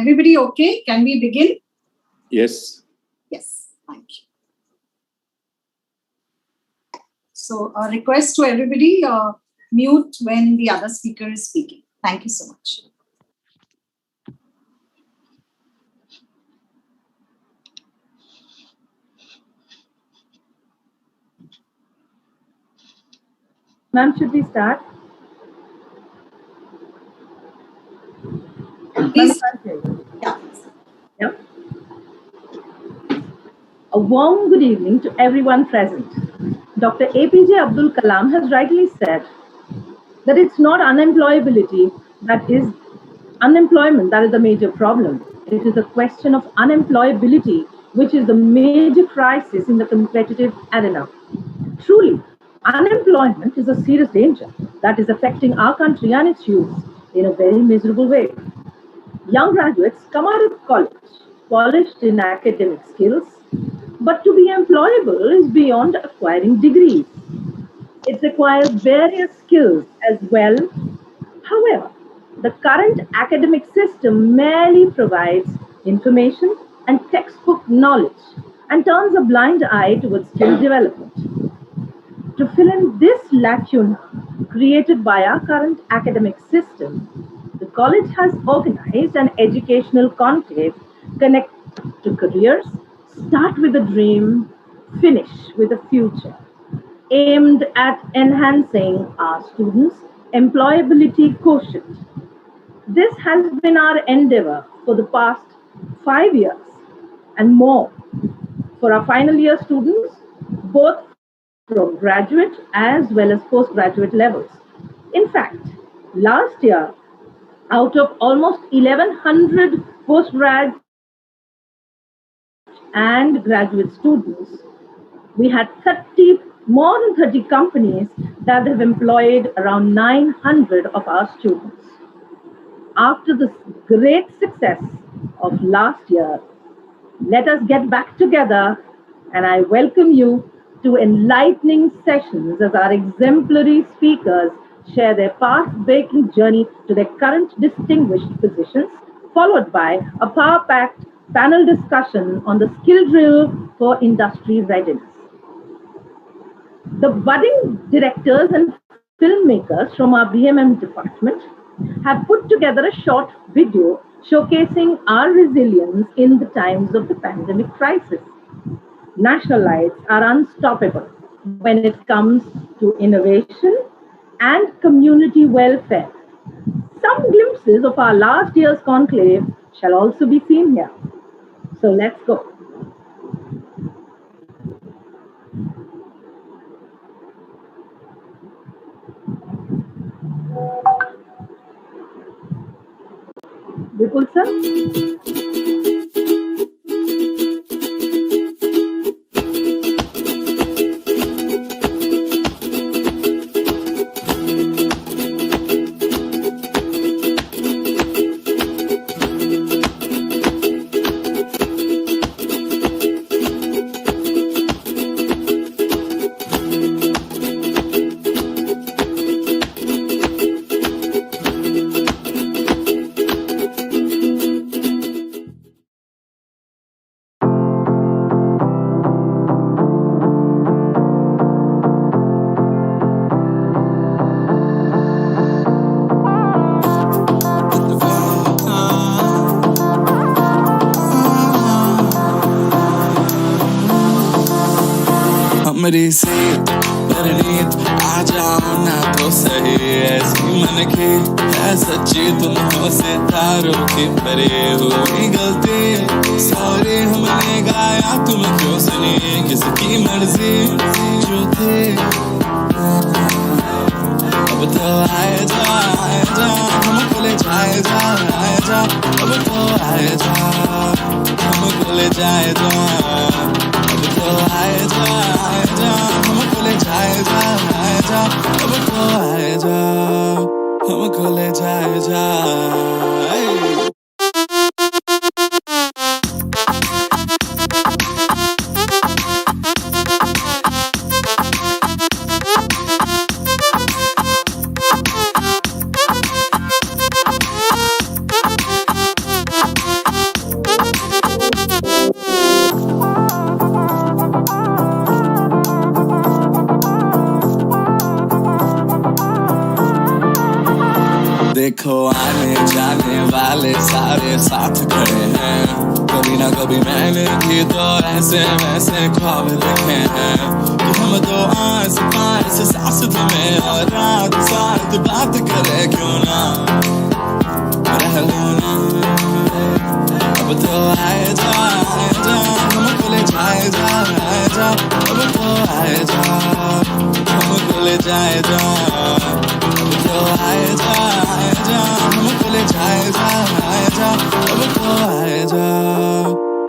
everybody okay? Can we begin? Yes. Yes, thank you. So a request to everybody, mute when the other speaker is speaking. Thank you so much. Ma'am, should we start? Please. Yeah. Yep. A warm good evening to everyone present. Dr. APJ Abdul Kalam has rightly said that it's not unemployment that is the major problem. It is a question of unemployability, which is the major crisis in the competitive arena. Truly, unemployment is a serious danger that is affecting our country and its youth in a very miserable way. Young graduates come out of college polished in academic skills, but to be employable is beyond acquiring degrees. It requires various skills as well. However, the current academic system merely provides information and textbook knowledge and turns a blind eye towards skill development. To fill in this lacuna created by our current academic system, the college has organized an educational conclave connect to careers, start with a dream, finish with a future, aimed at enhancing our students' employability quotient. This has been our endeavor for the past 5 years and more for our final year students, both from graduate as well as postgraduate levels. In fact, last year, out of almost 1,100 postgrad and graduate students, we had more than 30 companies that have employed around 900 of our students. After the great success of last year, let us get back together, and I welcome you to enlightening sessions as our exemplary speakers share their path-breaking journey to their current distinguished positions, followed by a power-packed panel discussion on the skill drill for industry readiness. The budding directors and filmmakers from our BMM department have put together a short video showcasing our resilience in the times of the pandemic crisis. National lights are unstoppable when it comes to innovation and community welfare. Some glimpses of our last year's conclave shall also be seen here. So let's go. Vipul sir? हमरी से परनीत आ जाओ ना तो सही ऐसी मन की है सच्ची तुम से तारों की परे हुई गलती सॉरी हमने गाया तुम क्यों सुनी किसकी मर्जी जो थे अब तो आए जा हमको ले जाए जा अब तो आए जा हमको ले जाए जा अब तो आए जा हमको ले जाए जा अब तो आए जा हमको ले जाए जा सारे साथ खड़े हैं, कभी ना कभी मैंने भी तो ऐसे वैसे ख्वाब देखे हैं कि हम तो आस पास सांस में और रात साथ बात करे, क्यों ना रह लो ना। अब तो आए जा हमको ले जाए जा, अब तो आए जा हमको ले जाए जा, अब तो आए जा हमको ले जाए जा, अब तो आए जा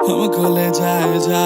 हमको ले जाए जा।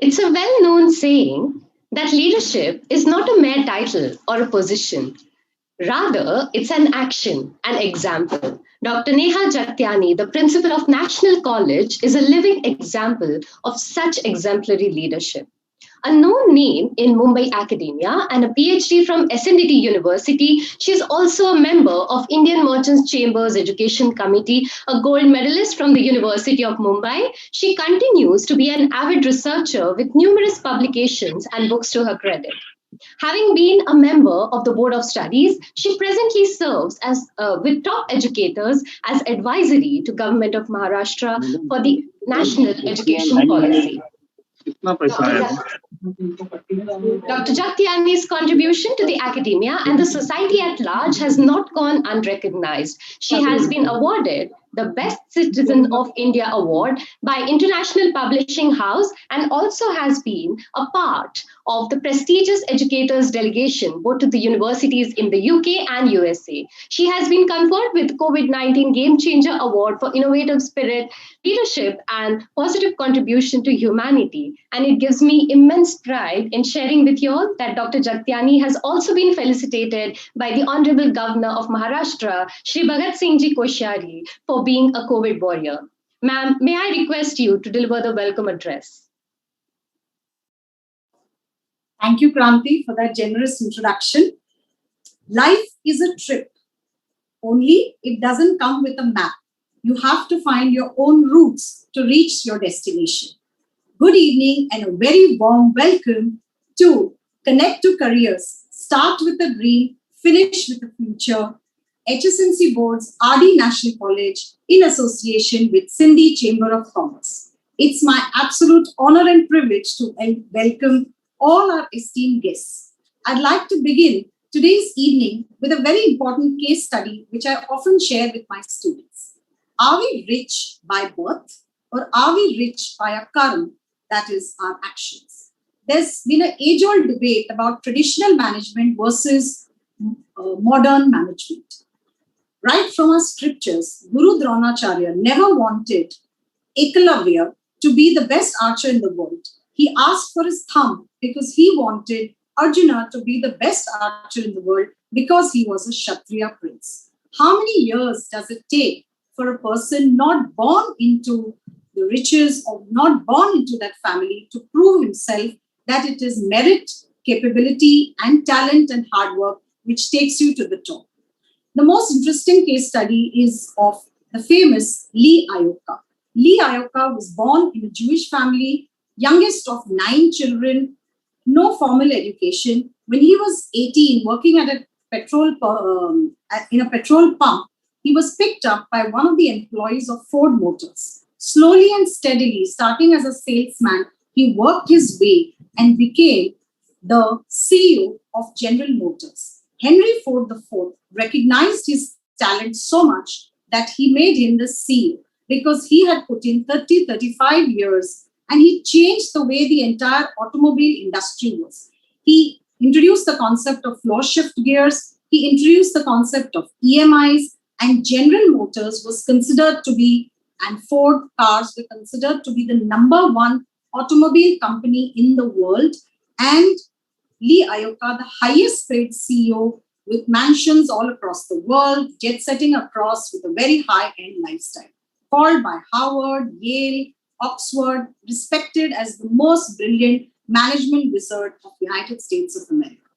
It's a well known saying that leadership is not a mere title or a position. Rather, it's an action, an example. Dr. Neha Jagtiani, the principal of National College, is a living example of such exemplary leadership. A known name in Mumbai academia and a PhD from SNDT University, she is also a member of Indian Merchants Chambers Education Committee, a gold medalist from the University of Mumbai. She continues to be an avid researcher with numerous publications and books to her credit. Having been a member of the Board of Studies, she presently serves as with top educators as advisory to Government of Maharashtra for the National Education Policy. Dr. Jagtiani's contribution to the academia and the society at large has not gone unrecognized. She has been awarded the Best Citizen of India Award by International Publishing House and also has been a part of the prestigious educators delegation both to the universities in the UK and USA. She has been conferred with COVID-19 Game Changer Award for innovative spirit, leadership, and positive contribution to humanity. And it gives me immense pride in sharing with you all that Dr. Jagtiani has also been felicitated by the Honorable Governor of Maharashtra, Shri Bhagat Singh Ji Koshyari, for being a COVID warrior. Ma'am, may I request you to deliver the welcome address? Thank you, Kranti, for that generous introduction. Life is a trip, only it doesn't come with a map. You have to find your own routes to reach your destination. Good evening and a very warm welcome to Connect to Careers. Start with a dream, finish with a future. HSNC Board's RD National College in association with Sindhi Chamber of Commerce. It's my absolute honor and privilege to welcome all our esteemed guests. I'd like to begin today's evening with a very important case study which I often share with my students. Are we rich by birth or are we rich by our karma, that is our actions? There's been an age-old debate about traditional management versus modern management. Right from our scriptures, Guru Dronacharya never wanted Ekalavya to be the best archer in the world. He asked for his thumb because he wanted Arjuna to be the best archer in the world because he was a Kshatriya prince. How many years does it take for a person not born into the riches or not born into that family to prove himself that it is merit, capability, and talent and hard work which takes you to the top? The most interesting case study is of the famous Lee Iacocca. Lee Iacocca was born in a Jewish family, youngest of 9 children, no formal education. When he was 18, working at a petrol pump, he was picked up by one of the employees of Ford Motors. Slowly and steadily, starting as a salesman, he worked his way and became the CEO of General Motors. Henry Ford IV recognized his talent so much that he made him the CEO because he had put in 35 years and he changed the way the entire automobile industry was. He introduced the concept of floor shift gears, he introduced the concept of EMIs, and General Motors was considered to be, and Ford cars were considered to be the #1 automobile company in the world. And Lee Iacocca, the highest paid CEO with mansions all across the world, jet setting across with a very high-end lifestyle, called by Harvard, Yale, Oxford, respected as the most brilliant management wizard of the United States of America.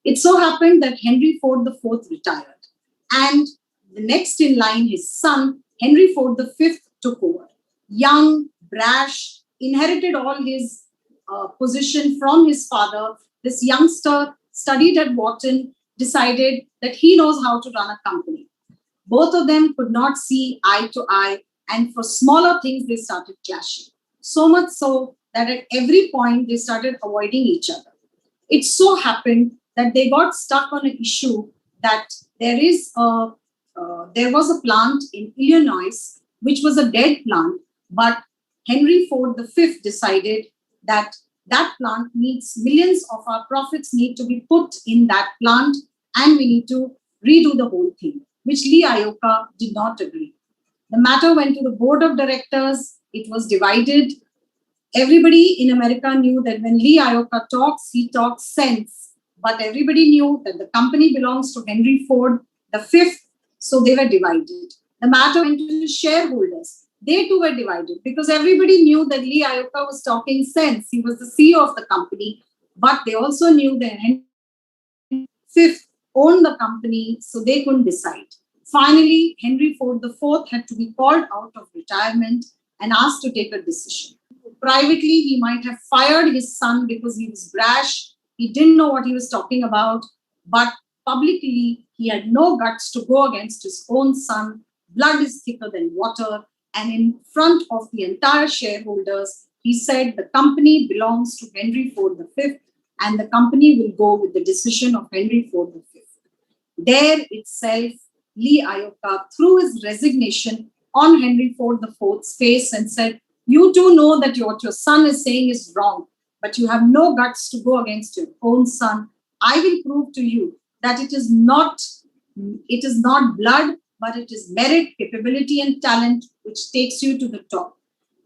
It so happened that Henry Ford IV retired, and the next in line, his son, Henry Ford V, took over. Young, brash, inherited all his position from his father. This youngster studied at Wharton, decided that he knows how to run a company. Both of them could not see eye to eye, and for smaller things, they started clashing. So much so that at every point, they started avoiding each other. It so happened that they got stuck on an issue that there was a plant in Illinois, which was a dead plant, but Henry Ford V decided that that plant needs millions of our profits need to be put in that plant, and we need to redo the whole thing, which Lee Iacocca did not agree. The matter went to the board of directors. It was divided. Everybody in America knew that when Lee Iacocca talks, he talks sense. But everybody knew that the company belongs to Henry Ford V, so they were divided. The matter went to the shareholders. They too were divided because everybody knew that Lee Iacocca was talking sense. He was the CEO of the company, but they also knew that Henry V owned the company, so they couldn't decide. Finally, Henry Ford IV had to be called out of retirement and asked to take a decision. Privately, he might have fired his son because he was brash. He didn't know what he was talking about, but publicly, he had no guts to go against his own son. Blood is thicker than water. And in front of the entire shareholders, He said the company belongs to Henry Ford V and the company will go with the decision of Henry Ford V. There itself, Lee Iacocca threw his resignation on Henry Ford IV's face and said, "You too know that what your son is saying is wrong, but you have no guts to go against your own son. I will prove to you that it is not blood, but it is merit, capability, and talent which takes you to the top.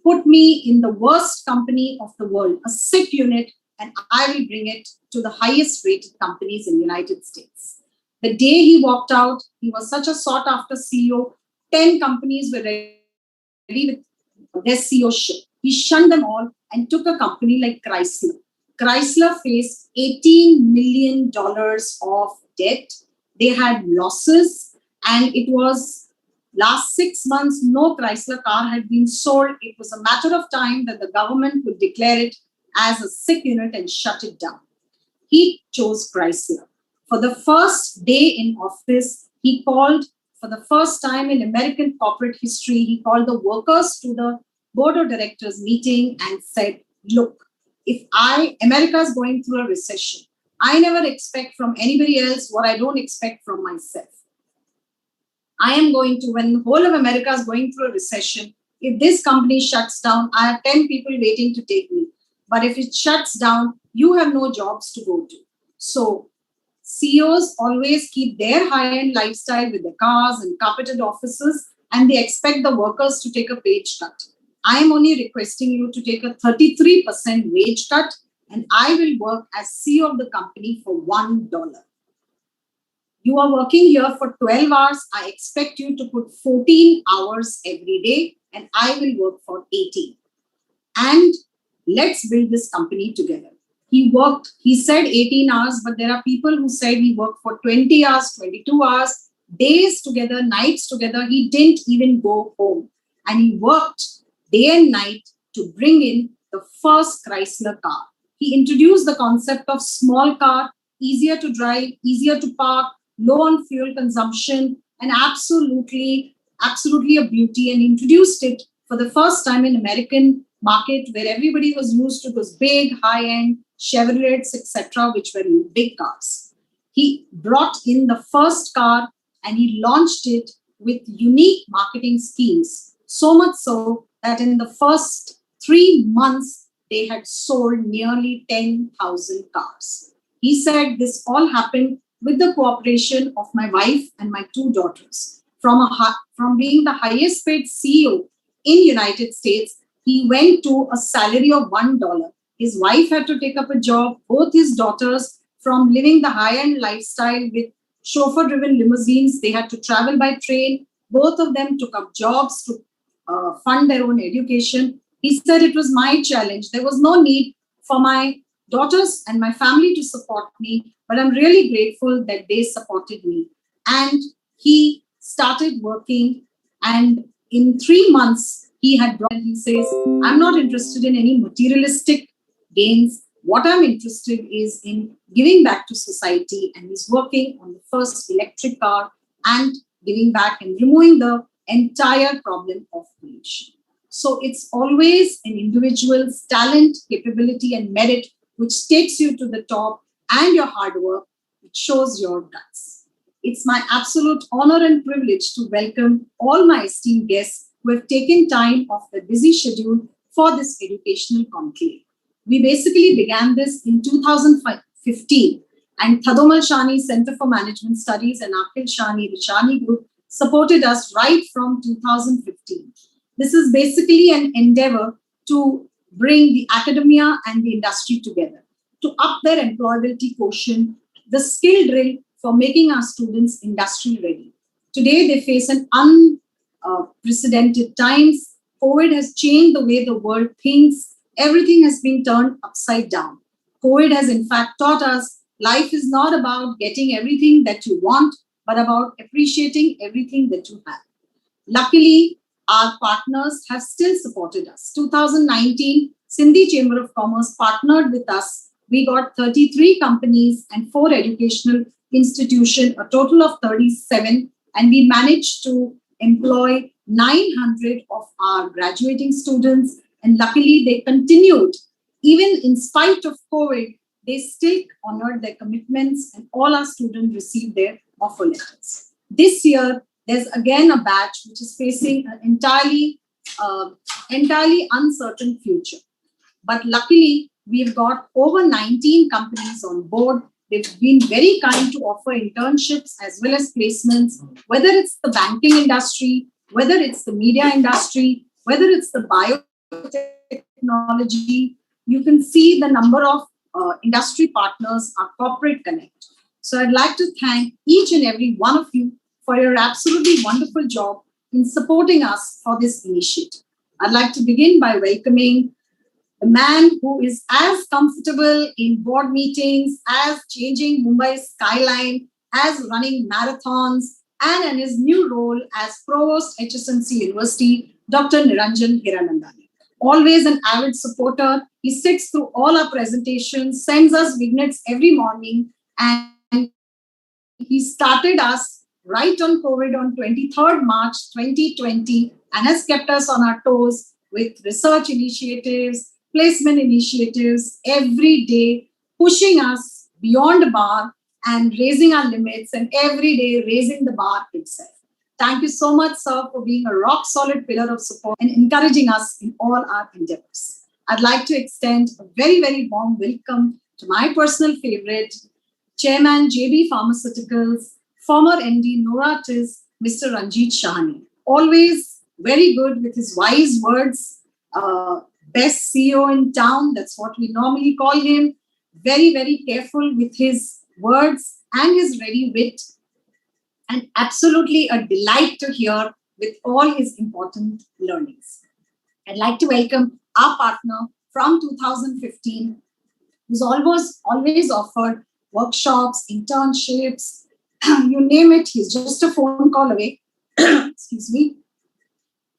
Put me in the worst company of the world, a sick unit, and I will bring it to the highest rated companies in the United States." The day he walked out, he was such a sought after CEO. 10 companies were ready with their CEOship. He shunned them all and took a company like Chrysler. Chrysler faced $18 million of debt. They had losses, and it was last 6 months, no Chrysler car had been sold. It was a matter of time that the government would declare it as a sick unit and shut it down. He chose Chrysler. For the first day in office, he called, for the first time in American corporate history, he called the workers to the board of directors meeting and said, "Look, if America is going through a recession, I never expect from anybody else what I don't expect from myself. I am going to, when the whole of America is going through a recession, if this company shuts down, I have 10 people waiting to take me. But if it shuts down, you have no jobs to go to." So CEOs always keep their high-end lifestyle with their cars and carpeted offices, and they expect the workers to take a wage cut. I am only requesting you to take a 33% wage cut, and I will work as CEO of the company for $1. You are working here for 12 hours. I expect you to put 14 hours every day, and I will work for 18. And let's build this company together. He said 18 hours, but there are people who said he worked for 20 hours, 22 hours, days together, nights together. He didn't even go home. And he worked day and night to bring in the first Chrysler car. He introduced the concept of small car, easier to drive, easier to park, low on fuel consumption, and absolutely a beauty, and introduced it for the first time in American market where everybody was used to those big high-end Chevrolets, etc., which were big cars. He brought in the first car and he launched it with unique marketing schemes, so much so that in the first 3 months, they had sold nearly 10,000 cars. He said this all happened with the cooperation of my wife and my 2 daughters. From being the highest paid CEO in United States, he went to a salary of $1. His wife had to take up a job. Both his daughters, from living the high-end lifestyle with chauffeur-driven limousines, they had to travel by train. Both of them took up jobs to fund their own education. He said it was my challenge. There was no need for my daughters and my family to support me, but I'm really grateful that they supported me. And he started working, and in 3 months, he says, "I'm not interested in any materialistic gains. What I'm interested is in giving back to society," and he's working on the first electric car and giving back and removing the entire problem of pollution. So it's always an individual's talent, capability, and merit which takes you to the top, and your hard work, which shows your guts. It's my absolute honor and privilege to welcome all my esteemed guests who have taken time off their busy schedule for this educational conclave. We basically began this in 2015, and Thadomal Shani Center for Management Studies and Akhil Shani, the Shani Group, supported us right from 2015. This is basically an endeavor to bring the academia and the industry together, to up their employability quotient, the skill drill for making our students industry ready. Today, they face an unprecedented times. COVID has changed the way the world thinks. Everything has been turned upside down. COVID has in fact taught us life is not about getting everything that you want, but about appreciating everything that you have. Luckily, our partners have still supported us. 2019, Sindhi Chamber of Commerce partnered with us. We got 33 companies and 4 educational institutions, a total of 37, and we managed to employ 900 of our graduating students And luckily, they continued. Even in spite of COVID, they still honored their commitments and all our students received their offer letters. This year, there's again a batch which is facing an entirely uncertain future. But luckily, we've got over 19 companies on board. They've been very kind to offer internships as well as placements, whether it's the banking industry, whether it's the media industry, whether it's the biotechnology. You can see the number of industry partners, our corporate connect. So I'd like to thank each and every one of you for your absolutely wonderful job in supporting us for this initiative. I'd like to begin by welcoming the man who is as comfortable in board meetings, as changing Mumbai's skyline, as running marathons, and in his new role as Provost HSNC University, Dr. Niranjan Hiranandani. Always an avid supporter, he sits through all our presentations, sends us vignettes every morning, and he started us right on COVID on 23rd March 2020 and has kept us on our toes with research initiatives, placement initiatives every day, pushing us beyond the bar and raising our limits, and every day raising the bar itself. Thank you so much, sir, for being a rock solid pillar of support and encouraging us in all our endeavors. I'd like to extend a very, very warm welcome to my personal favorite, Chairman JB Pharmaceuticals, former MD Novartis, Mr. Ranjit Shahani. Always very good with his wise words. Best CEO in town, that's what we normally call him. Very, very careful with his words and his ready wit. And absolutely a delight to hear with all his important learnings. I'd like to welcome our partner from 2015, who's always offered workshops, internships, you name it, he's just a phone call away. Excuse me.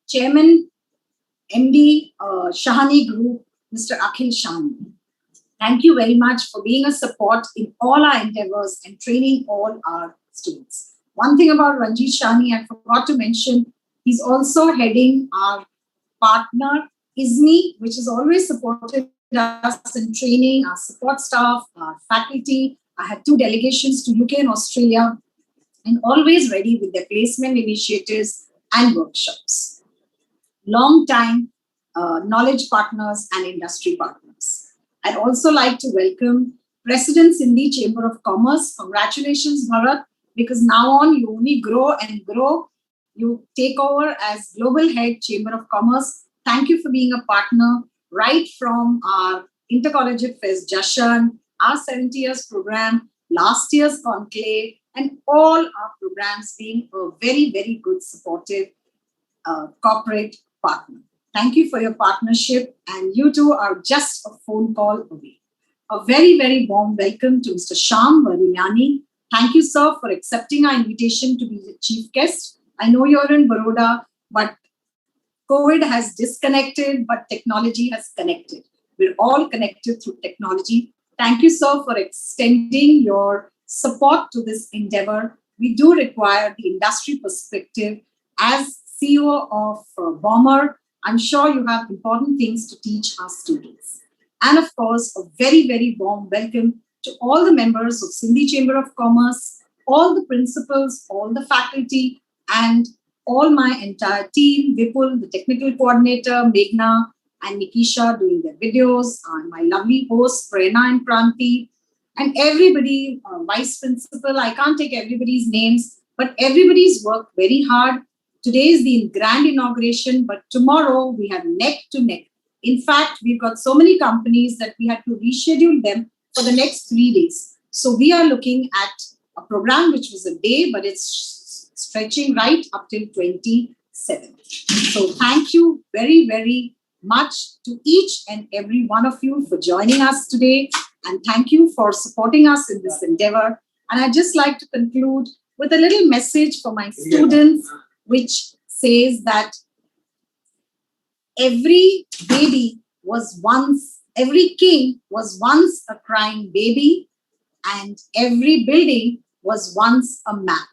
Chairman, MD, Shahani Group, Mr. Akhil Shahani. Thank you very much for being a support in all our endeavors and training all our students. One thing about Ranjit Shahani, I forgot to mention, he's also heading our partner, ISME, which has always supported us in training our support staff, our faculty. I had 2 delegations to UK and Australia, and always ready with their placement initiatives and workshops. Long time knowledge partners and industry partners. I'd also like to welcome President Sindhi Chamber of Commerce. Congratulations, Bharat, because now on you only grow and grow. You take over as Global Head Chamber of Commerce. Thank you for being a partner right from our Intercollegiate Fest Jashan, our 70 years program, last year's Conclave, and all our programs being a very, very good supportive corporate partner. Thank you for your partnership, and you two are just a phone call away. A very, very warm welcome to Mr. Shyam Varinyani. Thank you, sir, for accepting our invitation to be the chief guest. I know you're in Baroda, but COVID has disconnected, but technology has connected. We're all connected through technology. Thank you, sir, for extending your support to this endeavor. We do require the industry perspective. As CEO of Bomber, I'm sure you have important things to teach our students. And of course, a very, very warm welcome to all the members of Sindhi Chamber of Commerce, all the principals, all the faculty, and all my entire team, Vipul, the technical coordinator, Meghna, and Nikisha doing their videos, and my lovely hosts, Prerna and Pranti, and everybody, vice principal. I can't take everybody's names, but everybody's worked very hard. Today is the grand inauguration, but tomorrow we have neck to neck. In fact, we've got so many companies that we had to reschedule them for the next 3 days. So we are looking at a program which was a day, but it's stretching right up till 27. So thank you very, very much to each and every one of you for joining us today. And thank you for supporting us in this endeavor. And I'd just like to conclude with a little message for my students, which says that every king was once a crying baby, and every building was once a map.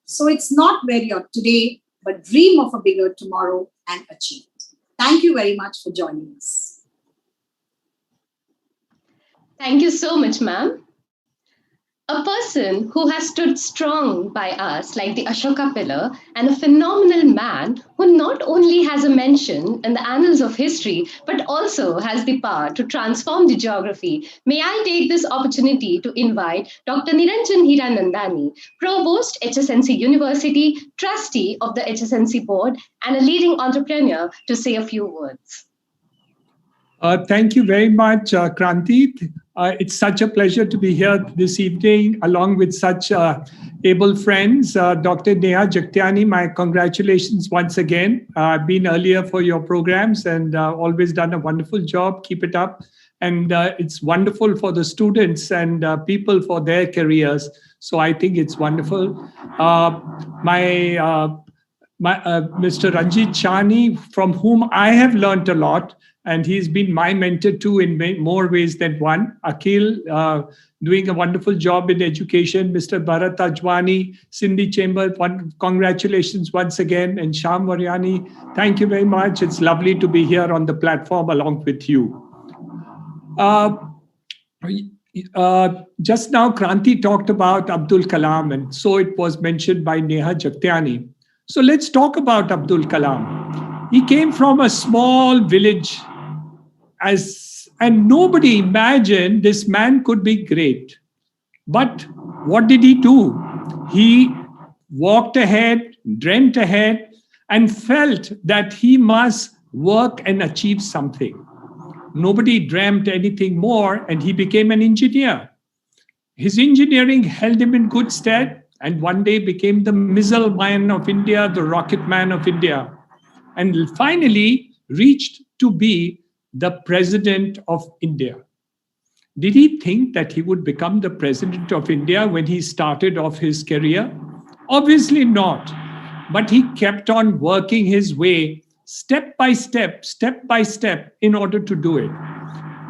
So it's not where you're today, but dream of a bigger tomorrow and achieve it. Thank you very much for joining us. Thank you so much, ma'am. A person who has stood strong by us, like the Ashoka pillar, and a phenomenal man who not only has a mention in the annals of history, but also has the power to transform the geography. May I take this opportunity to invite Dr. Niranjan Hiranandani, Provost, HSNC University, Trustee of the HSNC Board, and a leading entrepreneur to say a few words. Thank you very much, Kranti. It's such a pleasure to be here this evening along with such able friends. Dr. Neha Jagtiani, my congratulations once again. I've been earlier for your programs and always done a wonderful job. Keep it up. And it's wonderful for the students and people for their careers. So I think it's wonderful. Mr. Ranjit Chani, from whom I have learned a lot, and he's been my mentor too in more ways than one. Akhil, doing a wonderful job in education. Mr. Bharat Ajwani, Cindy Chamber, congratulations once again. And Sham Varyani, thank you very much. It's lovely to be here on the platform along with you. Just now, Kranti talked about Abdul Kalam, and so it was mentioned by Neha Jagtiani. So let's talk about Abdul Kalam. He came from a small village, and nobody imagined this man could be great. But what did he do? He walked ahead, dreamt ahead, and felt that he must work and achieve something. Nobody dreamt anything more, and he became an engineer. His engineering held him in good stead, and one day became the missile man of India, the rocket man of India, and finally reached to be the president of India. Did he think that he would become the president of India when he started off his career? Obviously not. But he kept on working his way step by step in order to do it.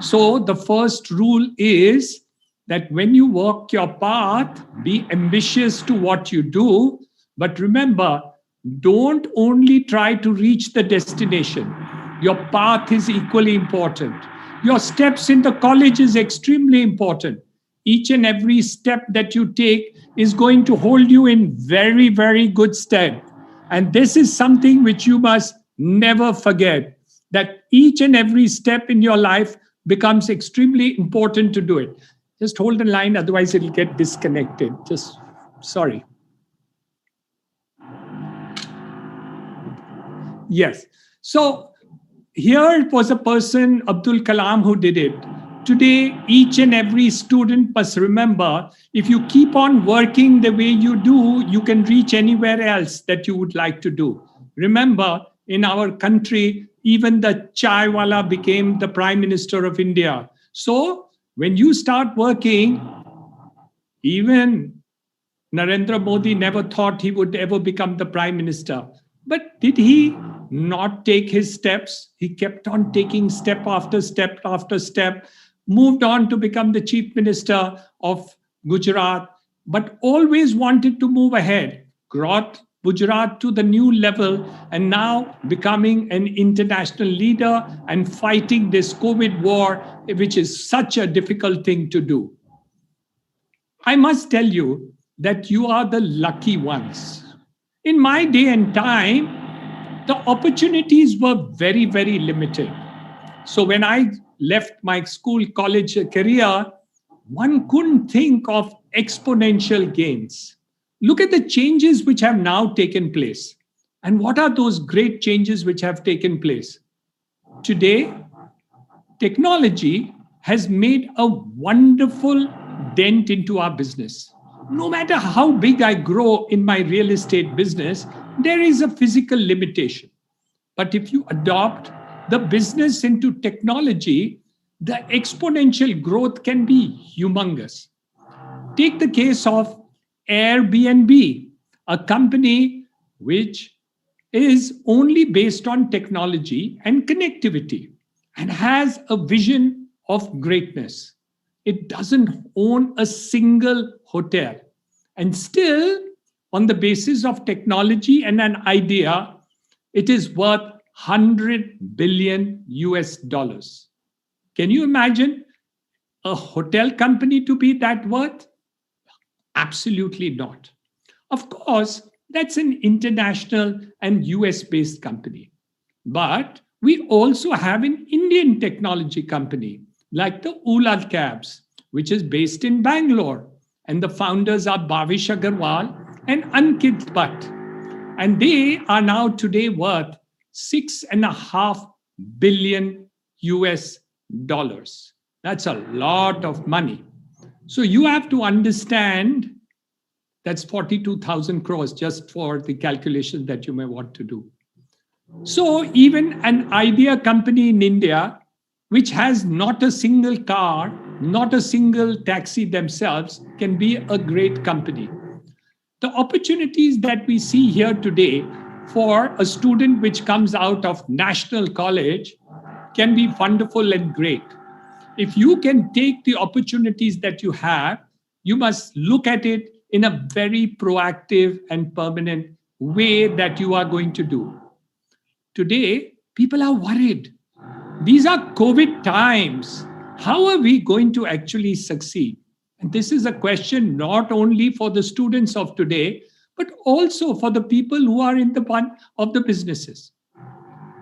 So the first rule is that when you walk your path, be ambitious to what you do, but remember, don't only try to reach the destination. Your path is equally important. Your steps in the college is extremely important. Each and every step that you take is going to hold you in very, very good stead. And this is something which you must never forget, that each and every step in your life becomes extremely important to do it. Just hold the line, otherwise it'll get disconnected. Sorry. Yes. So here it was a person, Abdul Kalam, who did it. Today, each and every student must remember, if you keep on working the way you do, you can reach anywhere else that you would like to do. Remember, in our country, even the chai wala became the Prime Minister of India. So when you start working, even Narendra Modi never thought he would ever become the Prime Minister. But did he not take his steps? He kept on taking step after step after step, moved on to become the Chief Minister of Gujarat, but always wanted to move ahead, brought Gujarat to the new level, and now becoming an international leader and fighting this COVID war, which is such a difficult thing to do. I must tell you that you are the lucky ones. In my day and time, the opportunities were very, very limited. So when I left my school, college career, one couldn't think of exponential gains. Look at the changes which have now taken place. And what are those great changes which have taken place? Today, technology has made a wonderful dent into our business. No matter how big I grow in my real estate business, there is a physical limitation. But if you adopt the business into technology, the exponential growth can be humongous. Take the case of Airbnb, a company which is only based on technology and connectivity and has a vision of greatness. It doesn't own a single hotel. And still, on the basis of technology and an idea, it is worth 100 billion US dollars. Can you imagine a hotel company to be that worth? Absolutely not. Of course, that's an international and US based company. But we also have an Indian technology company like the Ola Cabs, which is based in Bangalore. And the founders are Bhavish Agarwal and Ankit Bhatt. And they are now today worth $6.5 billion US dollars. That's a lot of money. So you have to understand that's 42,000 crores just for the calculation that you may want to do. So even an idea company in India, which has not a single car, not a single taxi themselves, can be a great company. The opportunities that we see here today for a student which comes out of national college can be wonderful and great. If you can take the opportunities that you have, you must look at it in a very proactive and permanent way that you are going to do. Today, people are worried. These are COVID times. How are we going to actually succeed? And this is a question not only for the students of today, but also for the people who are in the one of the businesses.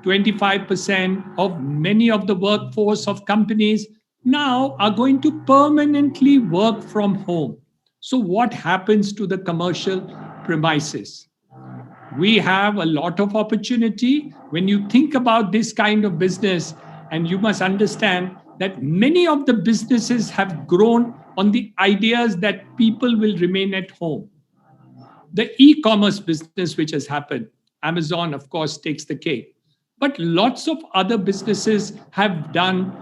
25% of many of the workforce of companies now are going to permanently work from home. So what happens to the commercial premises? We have a lot of opportunity when you think about this kind of business, and you must understand that many of the businesses have grown on the ideas that people will remain at home. The e-commerce business which has happened, Amazon, of course, takes the cake. But lots of other businesses have done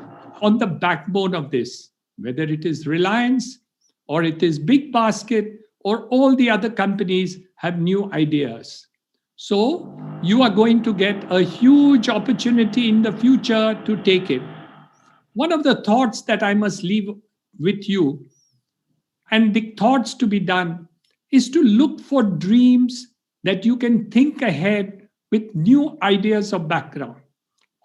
on the backbone of this, whether it is Reliance or it is Big Basket or all the other companies have new ideas. So you are going to get a huge opportunity in the future to take it. One of the thoughts that I must leave with you, and the thoughts to be done, is to look for dreams that you can think ahead with new ideas of background.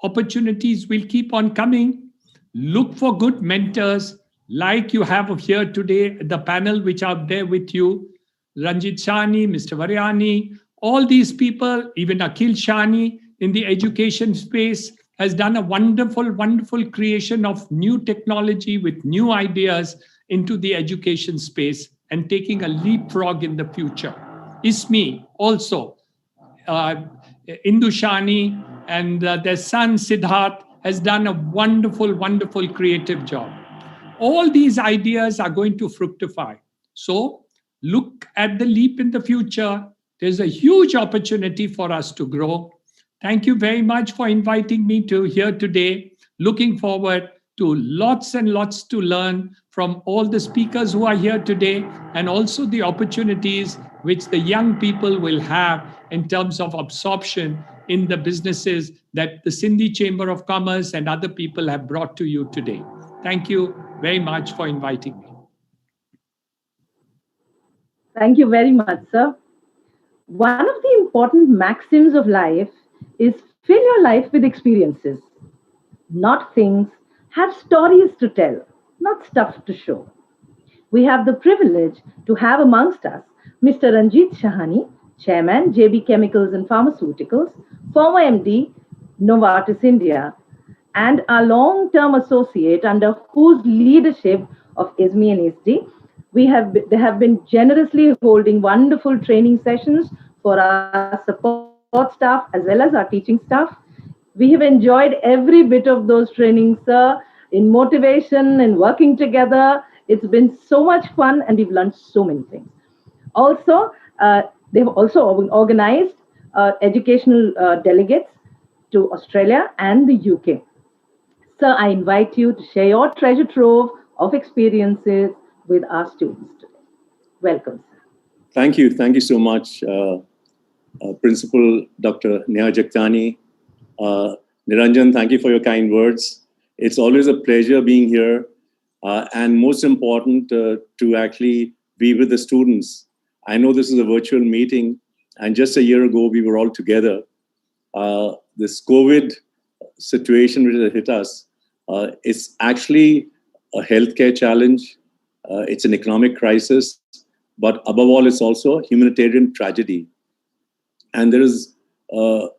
Opportunities will keep on coming. Look for good mentors like you have here today, the panel which are there with you, Ranjit Shani, Mr. Varyani, all these people, even Akhil Shani in the education space has done a wonderful, wonderful creation of new technology with new ideas into the education space and taking a leapfrog in the future. Ismi also, Indu Shani and their son Siddharth has done a wonderful, wonderful creative job. All these ideas are going to fructify. So look at the leap in the future. There's a huge opportunity for us to grow. Thank you very much for inviting me to here today. Looking forward to lots and lots to learn from all the speakers who are here today, and also the opportunities which the young people will have in terms of absorption in the businesses that the Sindhi Chamber of Commerce and other people have brought to you today. Thank you very much for inviting me. Thank you very much, sir. One of the important maxims of life is fill your life with experiences, not things. Have stories to tell, not stuff to show. We have the privilege to have amongst us Mr. Ranjit Shahani, Chairman, JB Chemicals and Pharmaceuticals, former MD, Novartis India, and our long-term associate under whose leadership of ISMI and ISDI, they have been generously holding wonderful training sessions for our support staff as well as our teaching staff. We have enjoyed every bit of those trainings, sir, in motivation and working together. It's been so much fun and we've learned so many things. Also, they've also organized educational delegates to Australia and the UK. Sir, I invite you to share your treasure trove of experiences with our students today. Welcome, sir. Thank you. Thank you so much, Principal Dr. Neha Jagtiani. Niranjan, thank you for your kind words. It's always a pleasure being here. And most important, to actually be with the students. I know this is a virtual meeting, and just a year ago, we were all together. this COVID situation which has hit us, it's actually a healthcare challenge. It's an economic crisis, but above all, it's also a humanitarian tragedy. And there is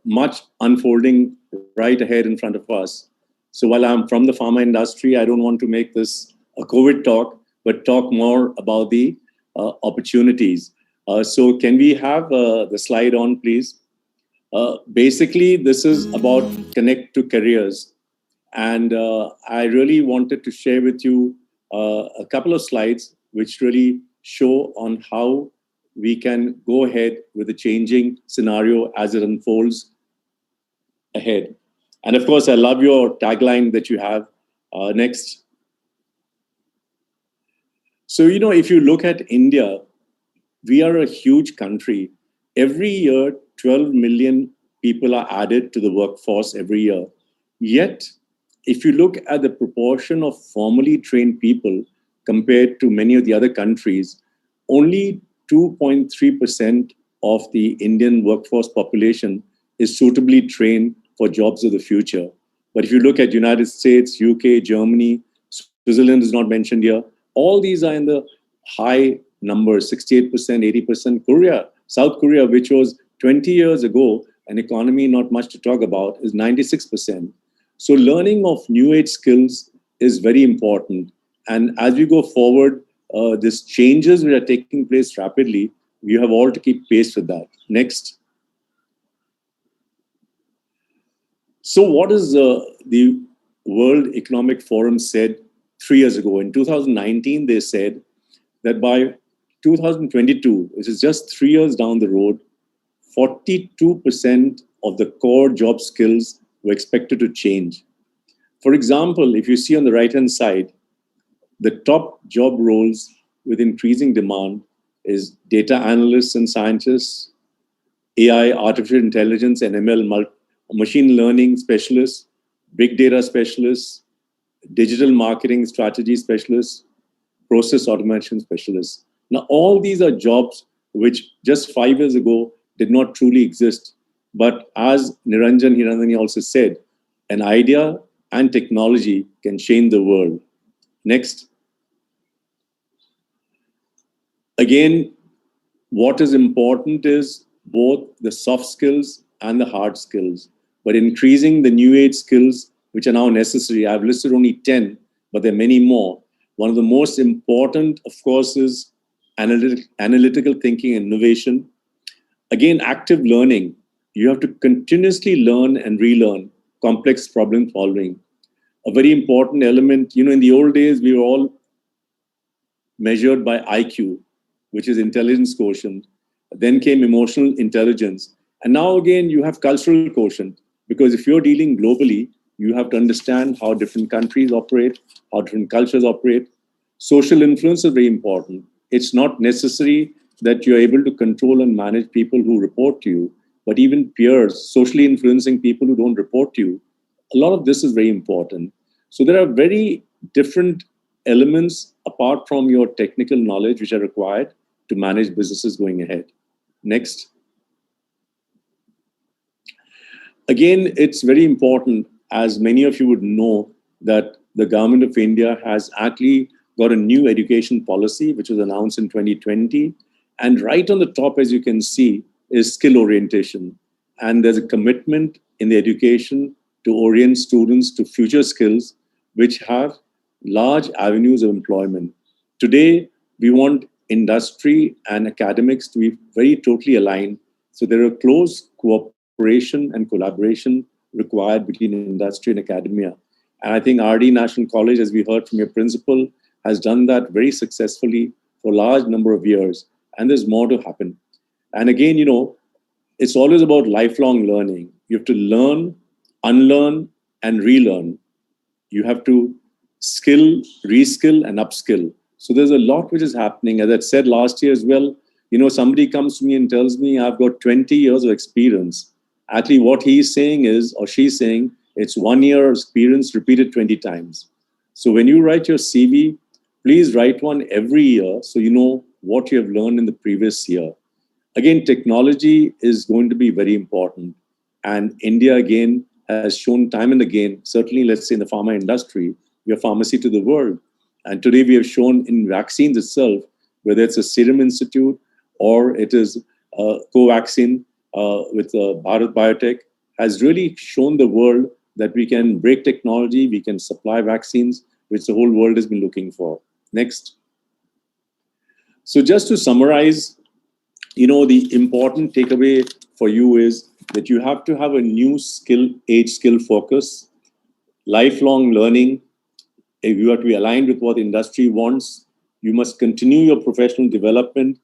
much unfolding right ahead in front of us. So while I'm from the pharma industry, I don't want to make this a COVID talk, but talk more about the opportunities. So can we have the slide on, please? Basically, this is about connect to careers. And I really wanted to share with you a couple of slides which really show on how we can go ahead with the changing scenario as it unfolds ahead. And of course, I love your tagline that you have. Next. So, if you look at India, we are a huge country. Every year, 12 million people are added to the workforce every year. Yet, if you look at the proportion of formally trained people compared to many of the other countries, only 2.3% of the Indian workforce population is suitably trained for jobs of the future. But if you look at United States, UK, Germany, Switzerland is not mentioned here, all these are in the high numbers, 68%, 80%. Korea, South Korea, which was 20 years ago, an economy not much to talk about, is 96%. So learning of new age skills is very important. And as we go forward, these changes which are taking place rapidly, we have all to keep pace with that. Next. So what is the World Economic Forum said 3 years ago? In 2019, they said that by 2022, which is just 3 years down the road, 42% of the core job skills were expected to change. For example, if you see on the right-hand side, the top job roles with increasing demand is data analysts and scientists, AI, artificial intelligence and ML, machine learning specialists, big data specialists, digital marketing strategy specialists, process automation specialists. Now, all these are jobs which just 5 years ago did not truly exist. But as Niranjan Hirandani also said, an idea and technology can change the world. Next. Again, what is important is both the soft skills and the hard skills, but increasing the new age skills, which are now necessary. I've listed only 10, but there are many more. One of the most important, of course, is analytical thinking and innovation. Again, active learning. You have to continuously learn and relearn complex problem solving. A very important element, in the old days, we were all measured by IQ, which is intelligence quotient. Then came emotional intelligence. And now again, you have cultural quotient, because if you're dealing globally, you have to understand how different countries operate, how different cultures operate. Social influence is very important. It's not necessary that you're able to control and manage people who report to you, but even peers, socially influencing people who don't report to you. A lot of this is very important. So there are very different elements apart from your technical knowledge which are required to manage businesses going ahead. Next. Again, it's very important, as many of you would know, that the government of India has actually got a new education policy, which was announced in 2020. And right on the top, as you can see, is skill orientation. And there's a commitment in the education to orient students to future skills, which have large avenues of employment. Today, we want industry and academics to be very totally aligned. So there are close cooperation and collaboration required between industry and academia. And I think RD National College, as we heard from your principal, has done that very successfully for a large number of years. And there's more to happen. And again, it's always about lifelong learning. You have to learn, unlearn, and relearn. You have to skill, reskill, and upskill. So there's a lot which is happening. As I said last year as well, somebody comes to me and tells me I've got 20 years of experience. Actually, what he's saying is, or she's saying, it's 1 year of experience repeated 20 times. So when you write your CV, please write one every year so you know what you have learned in the previous year. Again, technology is going to be very important. And India, again, has shown time and again, certainly, let's say in the pharma industry, we are pharmacy to the world. And today we have shown in vaccines itself, whether it's a Serum Institute or it is Covaxin with Bharat Biotech, has really shown the world that we can break technology, we can supply vaccines, which the whole world has been looking for. Next. So just to summarize, the important takeaway for you is that you have to have a new skill focus, lifelong learning. If you have to be aligned with what the industry wants, you must continue your professional development.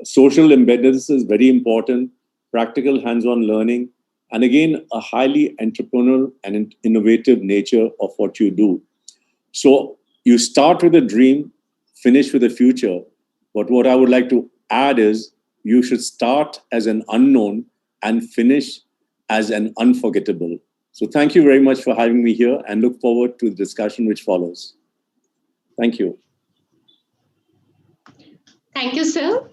Social embeddedness is very important, practical hands-on learning, and again, a highly entrepreneurial and innovative nature of what you do. So you start with a dream, finish with a future. But what I would like to add is you should start as an unknown and finish as an unforgettable. So thank you very much for having me here and look forward to the discussion which follows. Thank you. Thank you, sir.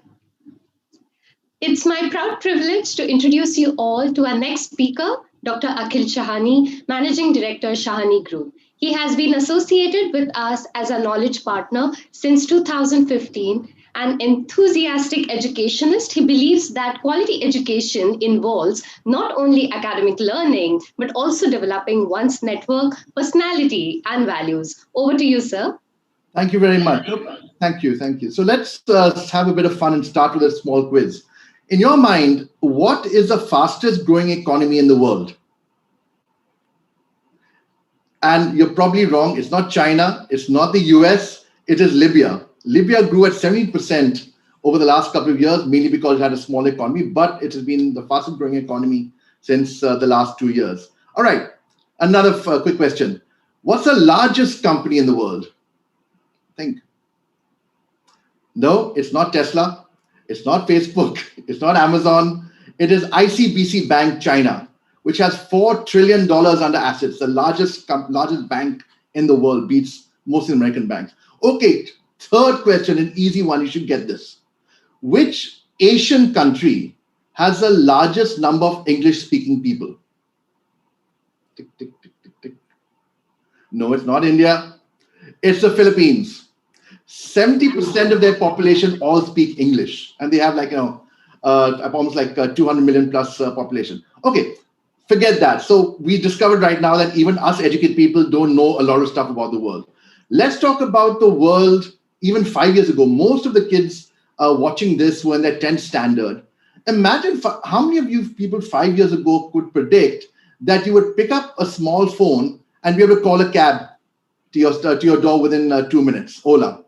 It's my proud privilege to introduce you all to our next speaker, Dr. Akhil Shahani, Managing Director, Shahani Group. He has been associated with us as a knowledge partner since 2015. An enthusiastic educationist, he believes that quality education involves not only academic learning, but also developing one's network, personality, and values. Over to you, sir. Thank you very much. Thank you. So let's have a bit of fun and start with a small quiz. In your mind, what is the fastest growing economy in the world? And you're probably wrong. It's not China. It's not the US. It is Libya. Libya grew at 70% over the last couple of years, mainly because it had a small economy, but it has been the fastest growing economy since the last 2 years. All right. Another quick question. What's the largest company in the world? Think. No, it's not Tesla. It's not Facebook. It's not Amazon. It is ICBC Bank China, which has $4 trillion under assets, the largest bank in the world, beats most American banks. Okay, third question, an easy one, you should get this. Which Asian country has the largest number of English-speaking people? Tick, tick, tick, tick, tick. No, it's not India. It's the Philippines. 70% of their population all speak English, and they have almost 200 million plus population. Okay, forget that. So we discovered right now that even us educated people don't know a lot of stuff about the world. Let's talk about the world even 5 years ago. Most of the kids watching this were in their 10th standard. Imagine how many of you people 5 years ago could predict that you would pick up a small phone and be able to call a cab to your door within 2 minutes, Ola.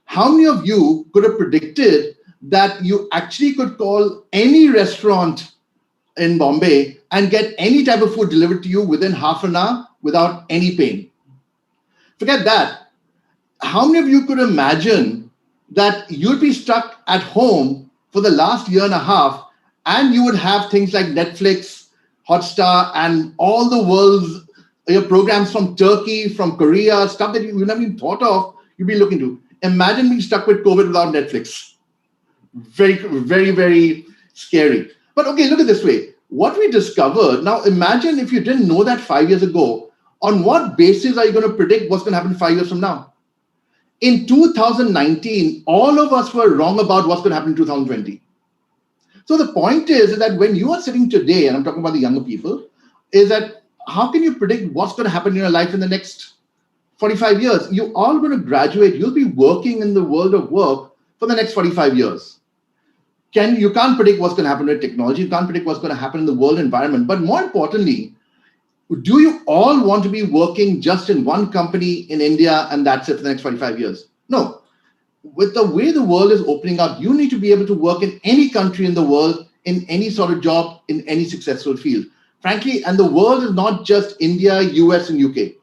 How many of you could have predicted that you actually could call any restaurant in Bombay and get any type of food delivered to you within half an hour without any pain? Forget that. How many of you could imagine that you'd be stuck at home for the last year and a half and you would have things like Netflix, Hotstar, and all the world's programs from Turkey, from Korea, stuff that you never even thought of, you'd be looking to. Imagine being stuck with COVID without Netflix. Very, very, very scary. But okay, look at this way. What we discovered, now imagine if you didn't know that 5 years ago, on what basis are you going to predict what's going to happen 5 years from now? In 2019, all of us were wrong about what's going to happen in 2020. So the point is that when you are sitting today, and I'm talking about the younger people, is that how can you predict what's going to happen in your life in the next 45 years? You're all going to graduate. You'll be working in the world of work for the next 45 years. You can't predict what's going to happen with technology. You can't predict what's going to happen in the world environment. But more importantly, do you all want to be working just in one company in India and that's it for the next 45 years? No. With the way the world is opening up, you need to be able to work in any country in the world, in any sort of job, in any successful field. Frankly, and the world is not just India, US, and UK.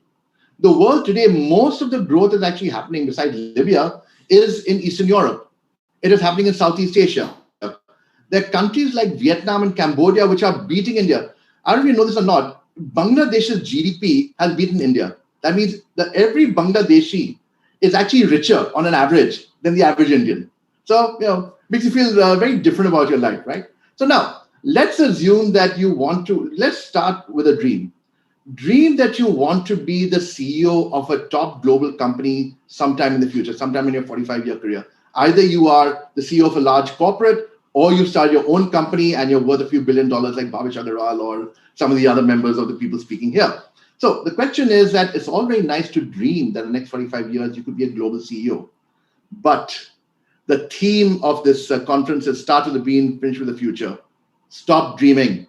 The world today, most of the growth is actually happening besides Libya is in Eastern Europe. It is happening in Southeast Asia. There are countries like Vietnam and Cambodia which are beating India. I don't know if you know this or not. Bangladesh's GDP has beaten India. That means that every Bangladeshi is actually richer on an average than the average Indian. So, makes you feel very different about your life, right? So now, Let's assume that let's start with a dream. Dream that you want to be the CEO of a top global company sometime in the future, sometime in your 45-year career. Either you are the CEO of a large corporate, or you start your own company and you're worth a few $billion like Bhavish Agarwal or some of the other members of the people speaking here. So the question is that it's all very nice to dream that in the next 45 years you could be a global CEO. But the theme of this conference is start with the dream, finish with the future. Stop dreaming.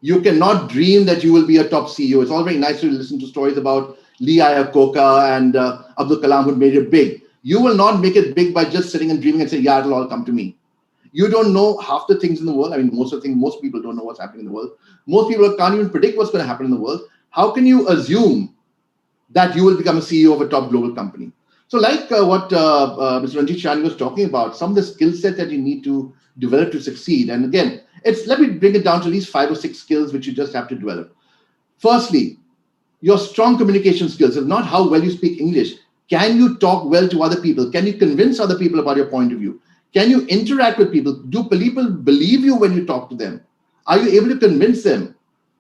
You cannot dream that you will be a top CEO. It's all very nice to listen to stories about Lee Iacocca and Abdul Kalam who made it big. You will not make it big by just sitting and dreaming and saying, yeah, it'll all come to me. You don't know half the things in the world. I mean, most people don't know what's happening in the world. Most people can't even predict what's going to happen in the world. How can you assume that you will become a CEO of a top global company? So like what Mr. Ranjit Shani was talking about, some of the skill set that you need to develop to succeed. And again, let me bring it down to these 5 or 6 skills which you just have to develop. Firstly, your strong communication skills is not how well you speak English. Can you talk well to other people? Can you convince other people about your point of view? Can you interact with people? Do people believe you when you talk to them? Are you able to convince them?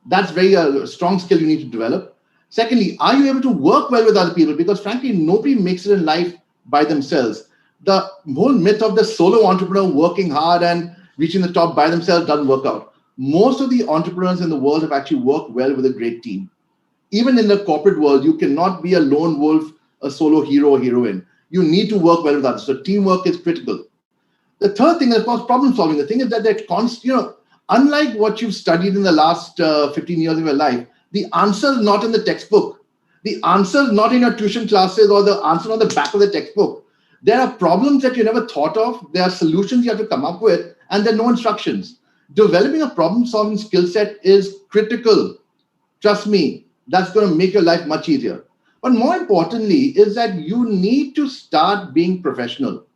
That's a strong skill you need to develop. Secondly, are you able to work well with other people? Because frankly, nobody makes it in life by themselves. The whole myth of the solo entrepreneur working hard and reaching the top by themselves doesn't work out. Most of the entrepreneurs in the world have actually worked well with a great team. Even in the corporate world, you cannot be a lone wolf, a solo hero or heroine. You need to work well with others. So teamwork is critical. The third thing is, of course, problem solving. The thing is that unlike what you've studied in the last 15 years of your life, the answer is not in the textbook. The answer is not in your tuition classes or the answer on the back of the textbook. There are problems that you never thought of. There are solutions you have to come up with, and there are no instructions. Developing a problem-solving skill set is critical. Trust me, that's going to make your life much easier. But more importantly is that you need to start being professional.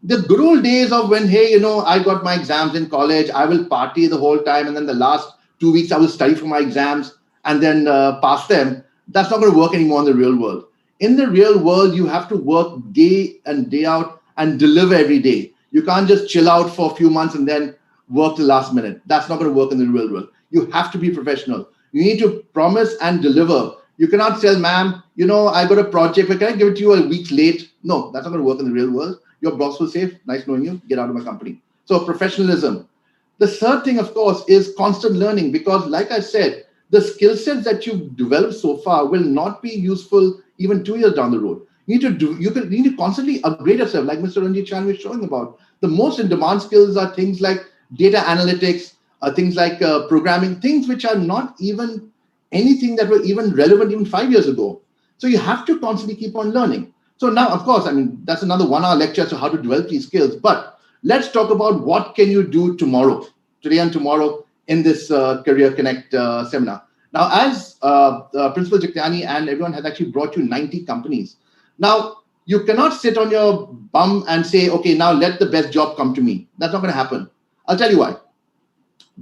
The good old days of when, hey, I got my exams in college, I will party the whole time, and then the last 2 weeks I will study for my exams and then pass them, that's not going to work anymore in the real world. In the real world, you have to work day and day out and deliver every day. You can't just chill out for a few months and then work the last minute. That's not going to work in the real world. You have to be professional. You need to promise and deliver. You cannot tell, ma'am, I got a project, but can I give it to you a week late? No, that's not going to work in the real world. Your boss will say, nice knowing you, get out of my company. So professionalism. The third thing, of course, is constant learning, because like I said, the skill sets that you've developed so far will not be useful even 2 years down the road. You need to constantly upgrade yourself, like Mr. Ranjit Chan was showing about. The most in-demand skills are things like data analytics, things like programming, things which are not even anything that were even relevant even 5 years ago. So you have to constantly keep on learning. So now, of course, that's another 1 hour lecture as to how to develop these skills. But let's talk about what can you do today and tomorrow in this Career Connect seminar. Now, as Principal Jagtiani and everyone has actually brought you 90 companies. Now, you cannot sit on your bum and say, okay, now let the best job come to me. That's not going to happen. I'll tell you why.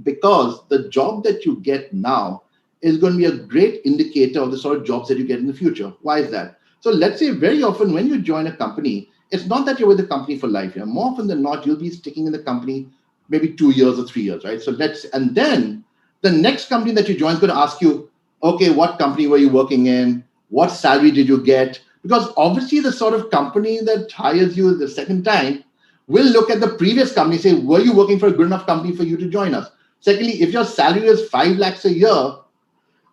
Because the job that you get now is going to be a great indicator of the sort of jobs that you get in the future. Why is that? So let's say very often when you join a company, it's not that you're with the company for life. More often than not, you'll be sticking in the company maybe 2 years or 3 years, right? And then the next company that you join is going to ask you, okay, what company were you working in? What salary did you get? Because obviously the sort of company that hires you the second time will look at the previous company, say, were you working for a good enough company for you to join us? Secondly, if your salary is 5 lakhs a year,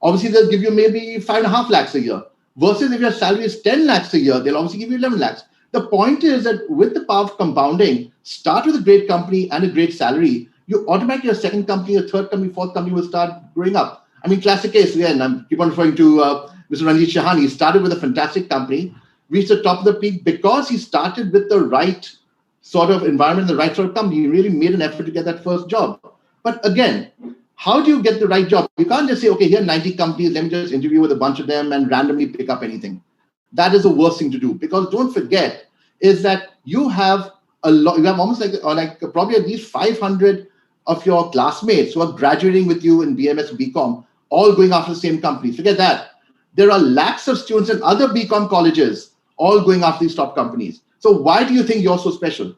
obviously they'll give you maybe 5.5 lakhs a year. Versus if your salary is 10 lakhs a year, they'll obviously give you 11 lakhs. The point is that with the power of compounding, start with a great company and a great salary, you automatically your second company, your third company, fourth company will start growing up. Classic case, again, I keep on referring to Mr. Ranjit Shahani. He started with a fantastic company, reached the top of the peak because he started with the right sort of environment, the right sort of company. He really made an effort to get that first job. But again, how do you get the right job? You can't just say, okay, here are 90 companies, let me just interview with a bunch of them and randomly pick up anything. That is the worst thing to do, because don't forget is that you have almost like probably at least 500 of your classmates who are graduating with you in BMS and BCom, all going after the same company. Forget that. There are lakhs of students in other BCom colleges all going after these top companies. So why do you think you're so special?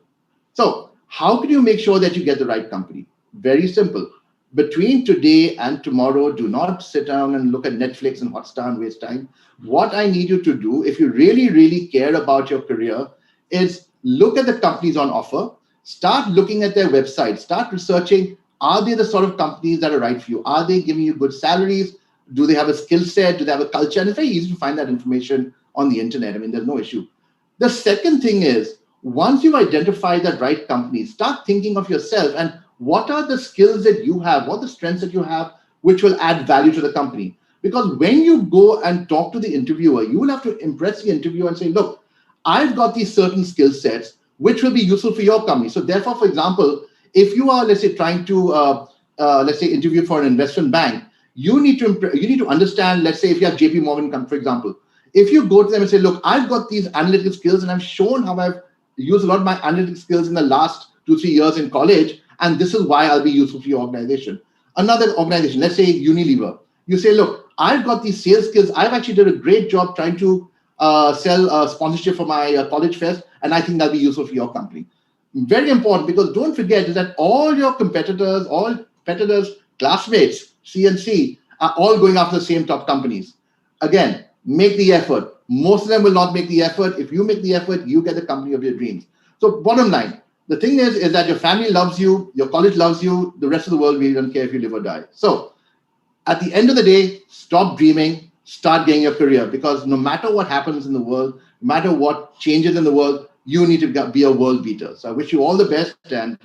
So how can you make sure that you get the right company? Very simple. between today and tomorrow, do not sit down and look at Netflix and Hotstar and waste time. What I need you to do, if you really, really care about your career, is look at the companies on offer, start looking at their websites, start researching, are they the sort of companies that are right for you? Are they giving you good salaries? Do they have a skill set? Do they have a culture? And it's very easy to find that information on the internet. I mean, there's no issue. The second thing is, once you've identified that right company, start thinking of yourself and what are the skills that you have, what are the strengths that you have, which will add value to the company. Because when you go and talk to the interviewer, you will have to impress the interviewer and say, look, I've got these certain skill sets which will be useful for your company. So therefore, for example, if you are, let's say, trying to, let's say, interview for an investment bank, you need to understand, let's say, if you have JP Morgan, for example, if you go to them and say, look, I've got these analytical skills and I've shown how I've used a lot of my analytical skills in the last 2-3 years in college, and this is why I'll be useful for your organization. Another organization, let's say Unilever, you say, look, I've got these sales skills. I've actually done a great job trying to sell sponsorship for my college fest, and I think that'll be useful for your company. Very important, because don't forget is that all your competitors, classmates, CNC, are all going after the same top companies. Again, make the effort. Most of them will not make the effort. If you make the effort, you get the company of your dreams. So bottom line, the thing is that your family loves you, your college loves you, the rest of the world really don't care if you live or die. So at the end of the day, stop dreaming, start getting your career, because no matter what happens in the world, no matter what changes in the world, you need to be a world beater. So I wish you all the best and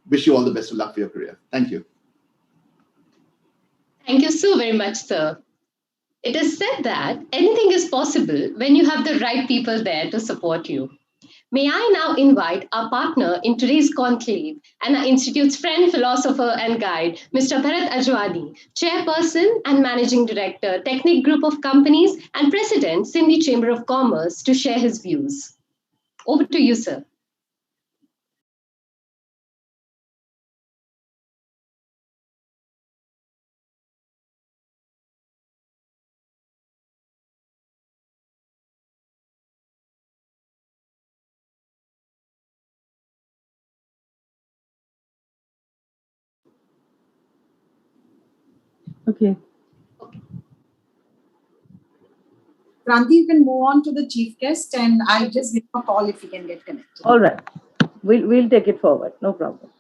wish you all the best of luck for your career. Thank you. Thank you so very much, sir. It is said that anything is possible when you have the right people there to support you. May I now invite our partner in today's conclave and our institute's friend, philosopher, and guide, Mr. Bharat Ajwani, Chairperson and Managing Director, Technic Group of Companies, and President, Sindhi Chamber of Commerce, to share his views. Over to you, sir. Okay. Kranti, you can move on to the chief guest, and I'll just give a call if we can get connected. All right. We'll take it forward. No problem.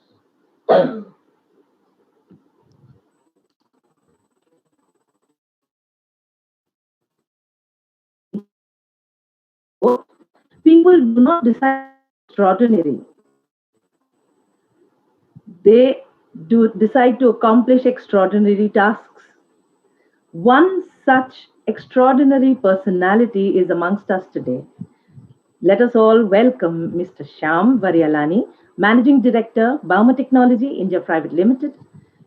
People do not decide extraordinary. They do decide to accomplish extraordinary tasks. One such extraordinary personality is amongst us today. Let us all welcome Mr. Shyam Varialani, Managing Director, Bauma Technology, India Private Limited.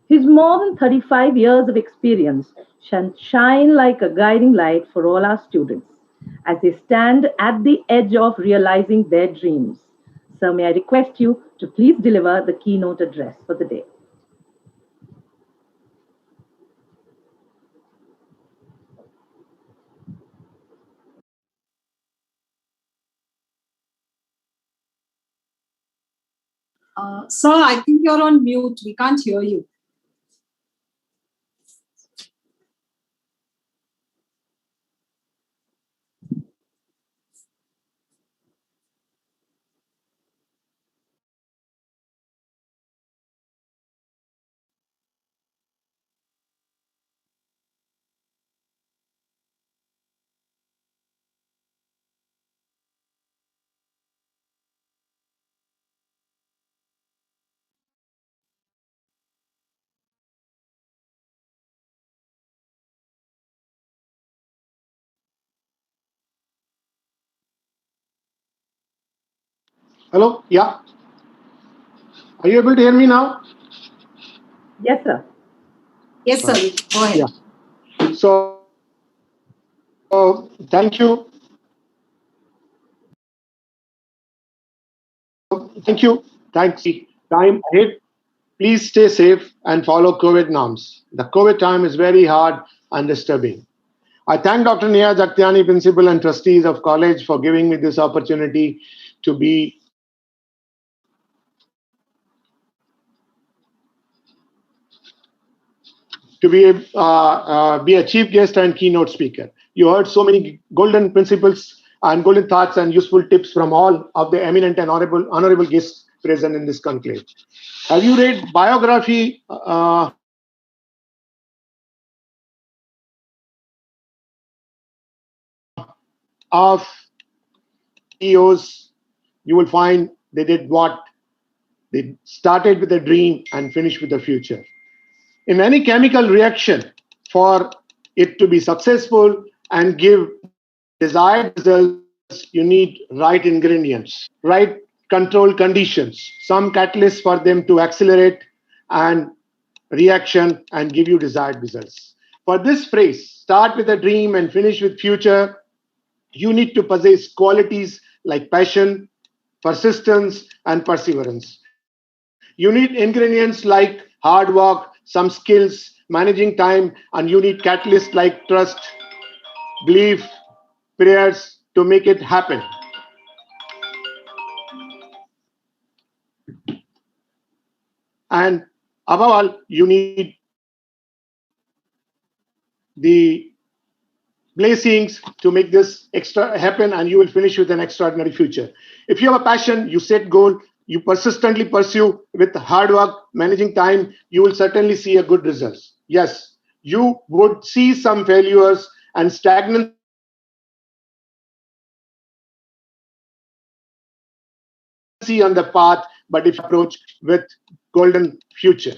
His more than 35 years of experience shine like a guiding light for all our students as they stand at the edge of realizing their dreams. So may I request you to please deliver the keynote address for the day. Sir, I think you're on mute. We can't hear you. Hello? Yeah. Are you able to hear me now? Yes, sir. Yes, sir. Go ahead. Yeah. So, thank you. Thank you. Thanks. Time ahead. Please stay safe and follow COVID norms. The COVID time is very hard and disturbing. I thank Dr. Neha Jaktiani, Principal and Trustees of College, for giving me this opportunity to be to be a chief guest and keynote speaker. You heard so many golden principles and golden thoughts and useful tips from all of the eminent and honorable guests present in this conclave. Have you read biography of CEOs? You will find they did what? They started with a dream and finished with the future. In any chemical reaction, for it to be successful and give desired results, you need right ingredients, right control conditions, some catalysts for them to accelerate and reaction and give you desired results. For this phrase, start with a dream and finish with future, you need to possess qualities like passion, persistence, and perseverance. You need ingredients like hard work, some skills, managing time, and you need catalysts like trust, belief, prayers to make it happen. And above all, you need the blessings to make this extra happen, and you will finish with an extraordinary future. If you have a passion, you set goal, you persistently pursue with hard work, managing time, you will certainly see a good results. Yes, you would see some failures and stagnancy on the path, but if you approach with golden future.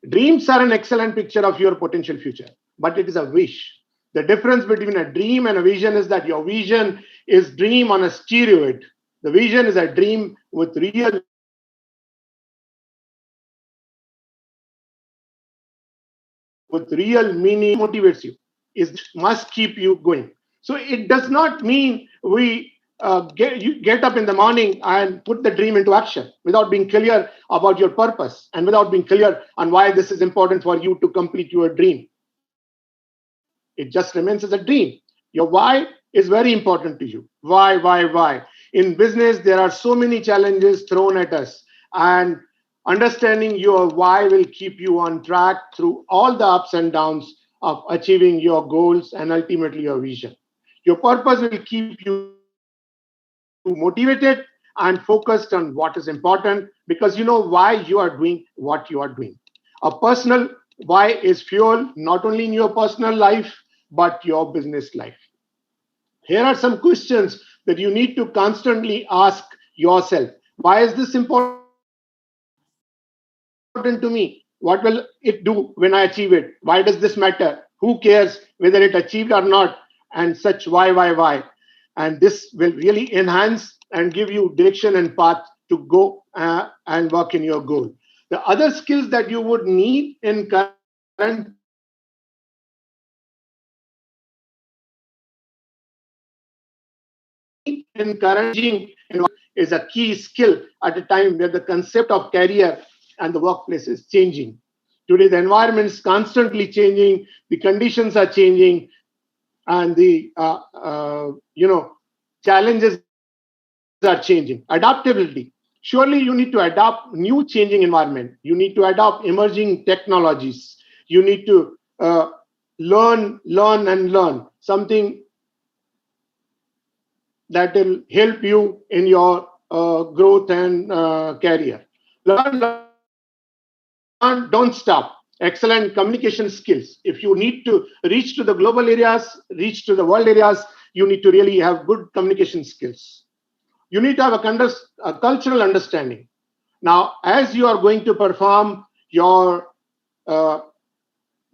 Dreams are an excellent picture of your potential future, but it is a wish. The difference between a dream and a vision is that your vision is dream on a steroid. The vision is a dream with real meaning, motivates you, is must keep you going. So it does not mean we get up in the morning and put the dream into action without being clear about your purpose and without being clear on why this is important for you to complete your dream. It just remains as a dream. Your why is very important to you. Why? In business, there are so many challenges thrown at us, and understanding your why will keep you on track through all the ups and downs of achieving your goals and ultimately your vision. Your purpose will keep you motivated and focused on what is important because you know why you are doing what you are doing. A personal why is fuel not only in your personal life, but your business life. Here are some questions that you need to constantly ask yourself. Why is this important to me? What will it do when I achieve it? Why does this matter? Who cares whether it achieved or not? And such why. And this will really enhance and give you direction and path to go and work in your goal. The other skills that you would need in current challenging is a key skill at a time where the concept of career and the workplace is changing. Today, the environment is constantly changing, the conditions are changing, and the challenges are changing. Adaptability. Surely, you need to adapt new changing environment. You need to adapt emerging technologies. You need to learn something that will help you in your growth and career. Learn, don't stop. Excellent communication skills. If you need to reach to the global areas, reach to the world areas, you need to really have good communication skills. You need to have a cultural understanding. Now, as you are going to perform your uh,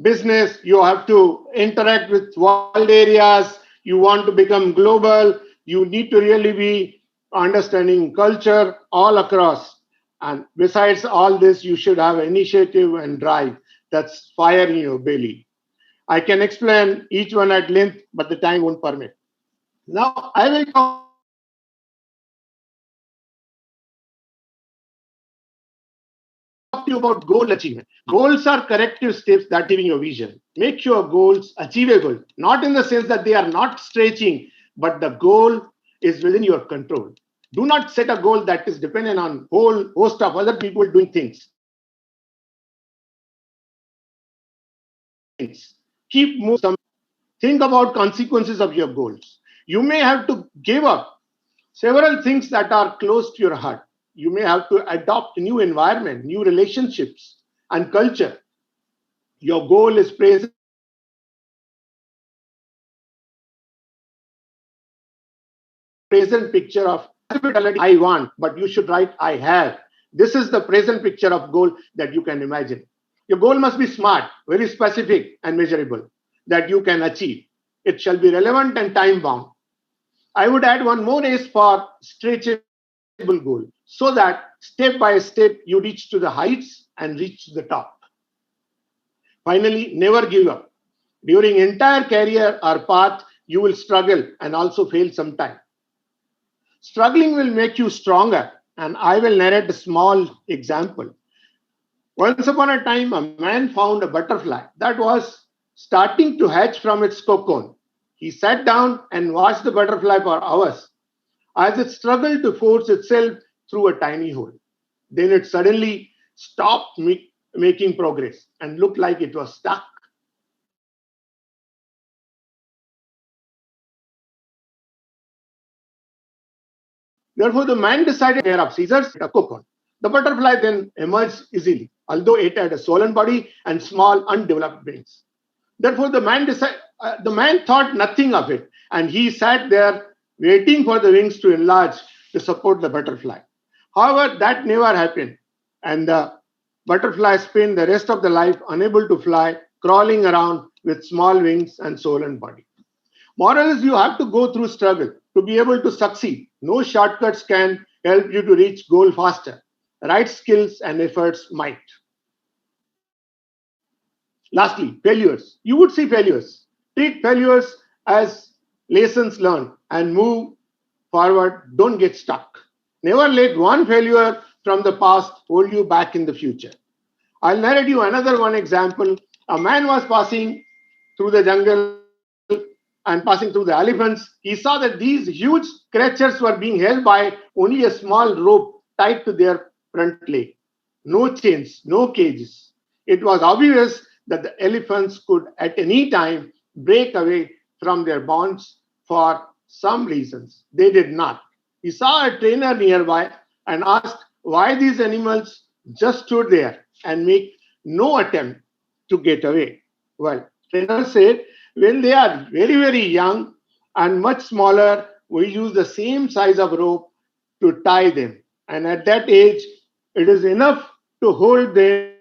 business, you have to interact with world areas, you want to become global, you need to really be understanding culture all across. And besides all this, you should have initiative and drive. That's fire in your belly. I can explain each one at length, but the time won't permit. Now, I will talk to you about goal achievement. Goals are corrective steps that achieving your vision. Make your goals achievable, not in the sense that they are not stretching, but the goal is within your control. Do not set a goal that is dependent on whole host of other people doing things. Set a goal that is within your control. things. Keep moving. Think about consequences of your goals. You may have to give up several things that are close to your heart. You may have to adopt new environment, new relationships, and culture. Your goal is present picture of I want, but you should write I have. This is the present picture of goal that you can imagine. Your goal must be smart, very specific and measurable that you can achieve. It shall be relevant and time bound. I would add one more is for stretchable goal so that step by step you reach to the heights and reach to the top. Finally, never give up. During entire career or path, you will struggle and also fail sometime. Struggling will make you stronger, and I will narrate a small example. Once upon a time, a man found a butterfly that was starting to hatch from its cocoon. He sat down and watched the butterfly for hours as it struggled to force itself through a tiny hole. Then it suddenly stopped making progress and looked like it was stuck. Therefore, the man decided pair of scissors, a cocoon. The butterfly then emerged easily, although it had a swollen body and small undeveloped wings. Therefore, the man thought nothing of it, and he sat there waiting for the wings to enlarge to support the butterfly. However, that never happened, and the butterfly spent the rest of the life unable to fly, crawling around with small wings and swollen body. Moral is you have to go through struggle to be able to succeed. No shortcuts can help you to reach goal faster. Right skills and efforts might. Lastly, failures. You would see failures. Treat failures as lessons learned and move forward. Don't get stuck. Never let one failure from the past hold you back in the future. I'll narrate you another one example. A man was passing through the jungle and passing through the elephants. He saw that these huge creatures were being held by only a small rope tied to their front leg. No chains, no cages. It was obvious that the elephants could at any time break away from their bonds for some reasons. They did not. He saw a trainer nearby and asked why these animals just stood there and make no attempt to get away. Well, trainer said, when they are very, very young and much smaller, we use the same size of rope to tie them. And at that age, it is enough to hold them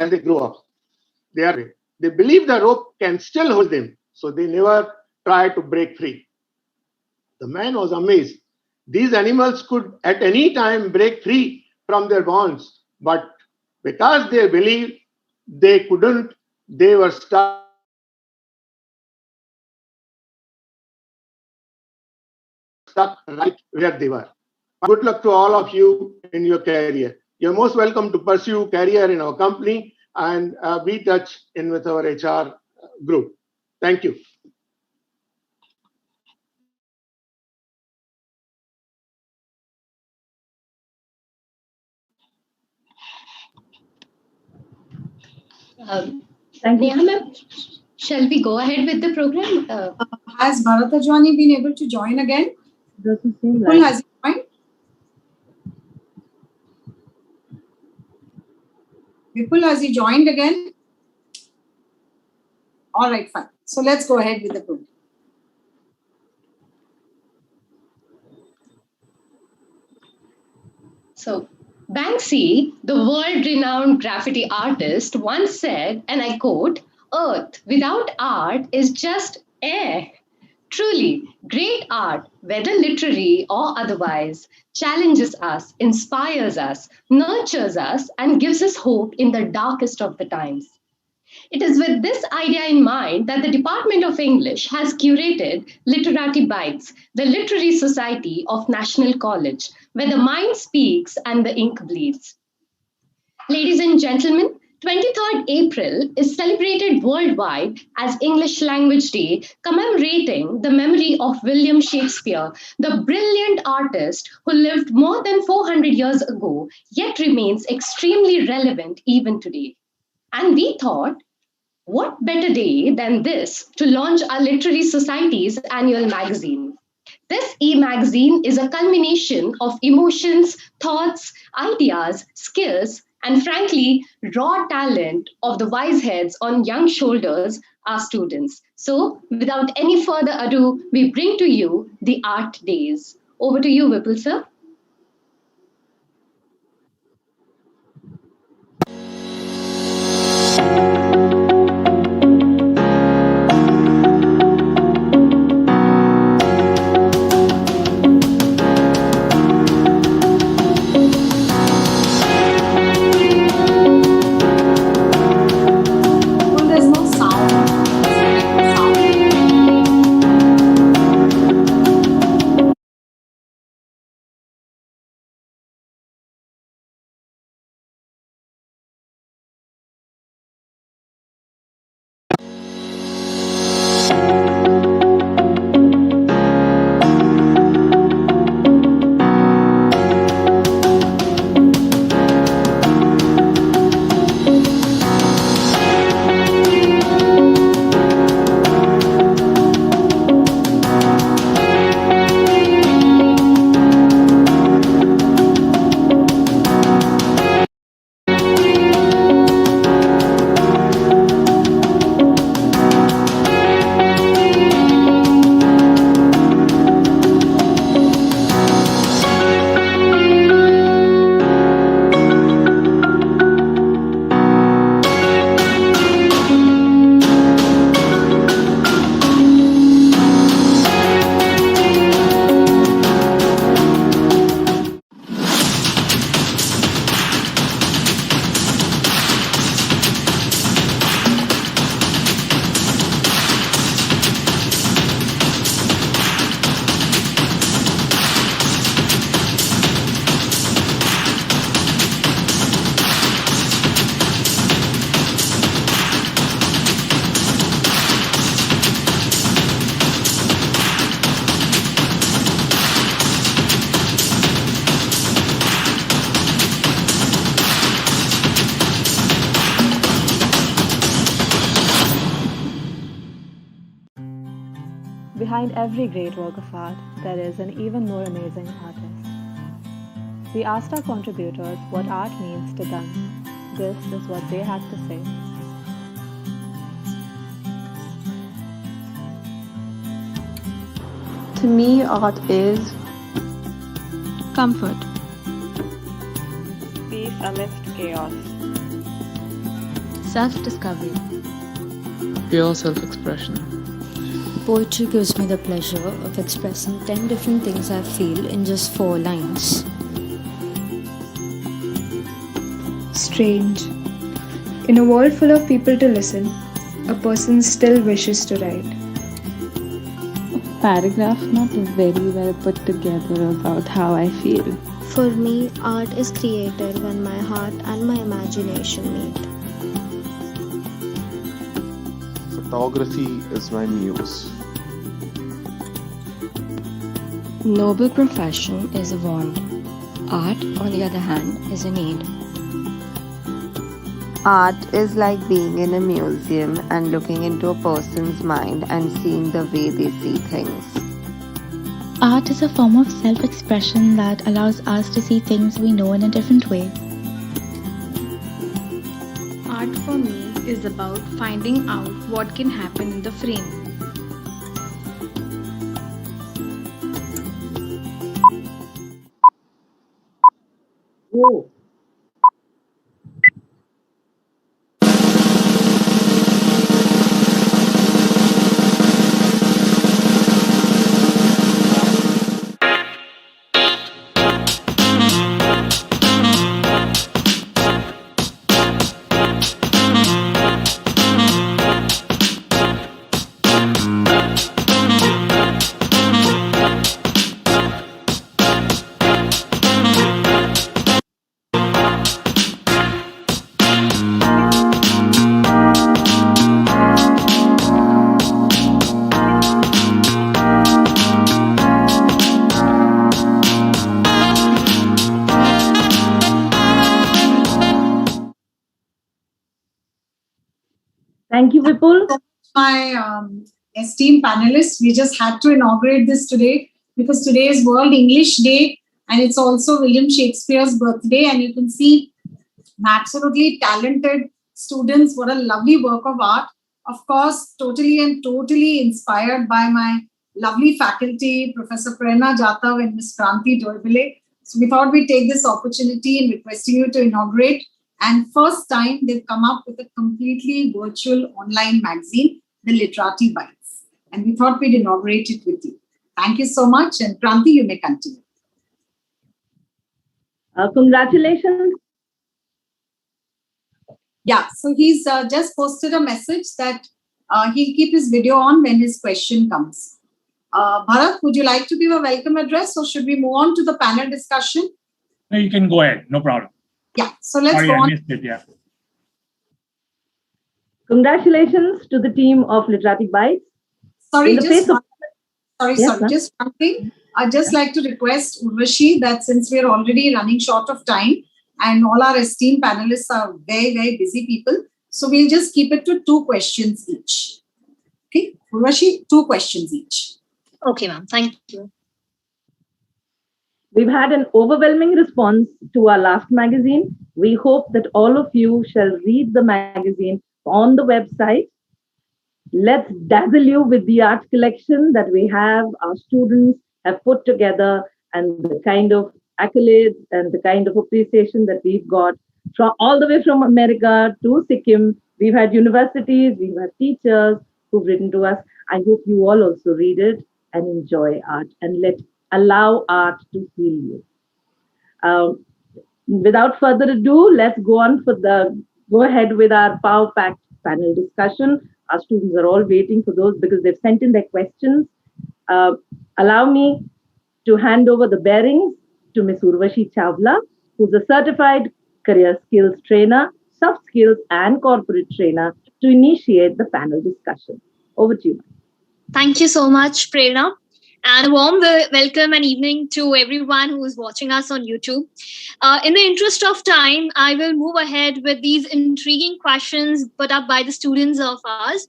as they grow up. They believe the rope can still hold them, so they never try to break free. The man was amazed. These animals could at any time break free from their bonds, but because they believed they couldn't, they were stuck right where they were. Good luck to all of you in your career. You're most welcome to pursue career in our company and be in touch in with our HR group. Thank you. Thank you. Neha ma'am, shall we go ahead with the program? Has Bharatajwani been able to join again? Doesn't seem Vipul, like. has he joined? Vipul, has he joined again? All right, fine. So let's go ahead with the program. So, Banksy, the world-renowned graffiti artist, once said, and I quote, "Earth without art is just air." Truly, great art, whether literary or otherwise, challenges us, inspires us, nurtures us, and gives us hope in the darkest of the times. It is with this idea in mind that the Department of English has curated Literati Bites, the literary society of National College, where the mind speaks and the ink bleeds. Ladies and gentlemen, 23rd April is celebrated worldwide as English Language Day, commemorating the memory of William Shakespeare, the brilliant artist who lived more than 400 years ago, yet remains extremely relevant even today. And we thought, what better day than this to launch our Literary Society's annual magazine? This e-magazine is a culmination of emotions, thoughts, ideas, skills, and frankly, raw talent of the wise heads on young shoulders, our students. So, without any further ado, we bring to you the Art Days. Over to you, Vipul sir. Well, there's no sound. Sound. Behind every great work of art, there is an even more amazing artist. We asked our contributors what art means to them. This is what they had to say. To me, art is comfort, Peace amidst chaos. self-discovery. pure self-expression. Poetry gives me the pleasure of expressing 10 different things I feel in just 4 lines. Strange. In a world full of people to listen, a person still wishes to write. paragraph not very well put together about how I feel. For me, art is created when my heart and my imagination meet. Photography is my muse. Noble profession is a want. Art, on the other hand, is a need. Art is like being in a museum and looking into a person's mind and seeing the way they see things. Art is a form of self-expression that allows us to see things we know in a different way. Art for me is about finding out what can happen in the frame. Whoa. Thank you, Vipul. My esteemed panelists, we just had to inaugurate this today because today is World English Day and it's also William Shakespeare's birthday. And you can see absolutely talented students. What a lovely work of art. Of course, totally inspired by my lovely faculty, Professor Prerna Jatav and Ms. Kranti Dorbele. So we thought we'd take this opportunity in requesting you to inaugurate. And first time they've come up with a completely virtual online magazine, the Literati Bites. And we thought we'd inaugurate it with you. Thank you so much. And Kranti, you may continue. Congratulations. Yeah, so he's just posted a message that he'll keep his video on when his question comes. Bharat, would you like to give a welcome address or should we move on to the panel discussion? No, you can go ahead. No problem. Yeah, so let's go on. I missed it, yeah. Congratulations to the team of Literati Bites. Sorry, just Yes, just one thing. I'd just like to request Urvashi that since we're already running short of time and all our esteemed panelists are very busy people, so we'll just keep it to 2 questions each. Okay, Urvashi, 2 questions each. Okay, ma'am. Thank you. We've had an overwhelming response to our last magazine. We hope that all of you shall read the magazine on the website. Let's dazzle you with the art collection that we have, our students have put together, and the kind of accolades and the kind of appreciation that we've got from all the way from America to Sikkim. We've had universities, we've had teachers who've written to us. I hope you all also read it and enjoy art and allow art to heal you. Without further ado, let's go ahead with our power-packed panel discussion. Our students are all waiting for those because they've sent in their questions. Allow me to hand over the bearings to Ms. Urvashi Chawla, who's a certified career skills trainer, soft skills and corporate trainer, to initiate the panel discussion. Over to you. Thank you so much, Prerna. And a warm welcome and evening to everyone who is watching us on YouTube. In the interest of time, I will move ahead with these intriguing questions put up by the students of ours.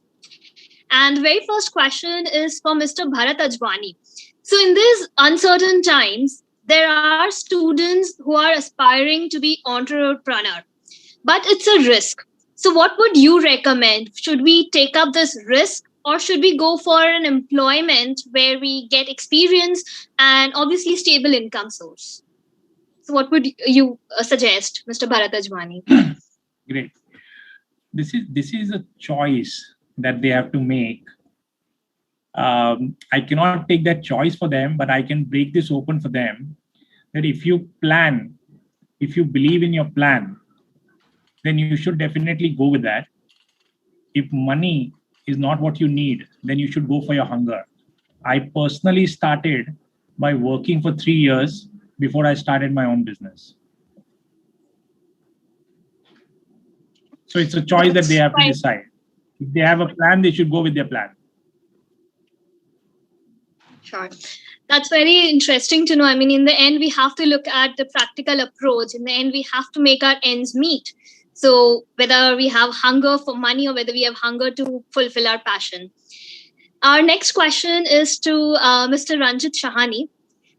And the very first question is for Mr. Bharat Ajwani. So in these uncertain times, there are students who are aspiring to be entrepreneur, but it's a risk. So what would you recommend? Should we take up this risk? Or should we go for an employment where we get experience and obviously stable income source? So what would you suggest, Mr. Bharat Ajwani? Great. This is a choice that they have to make. I cannot take that choice for them, but I can break this open for them that if you believe in your plan, then you should definitely go with that. If money is not what you need, then you should go for your hunger. I personally started by working for 3 years before I started my own business. So it's a choice that they have to decide. If they have a plan, they should go with their plan. Sure. That's very interesting to know. I mean, in the end, we have to look at the practical approach. In the end, we have to make our ends meet. So whether we have hunger for money or whether we have hunger to fulfill our passion. Our next question is to Mr. Ranjit Shahani.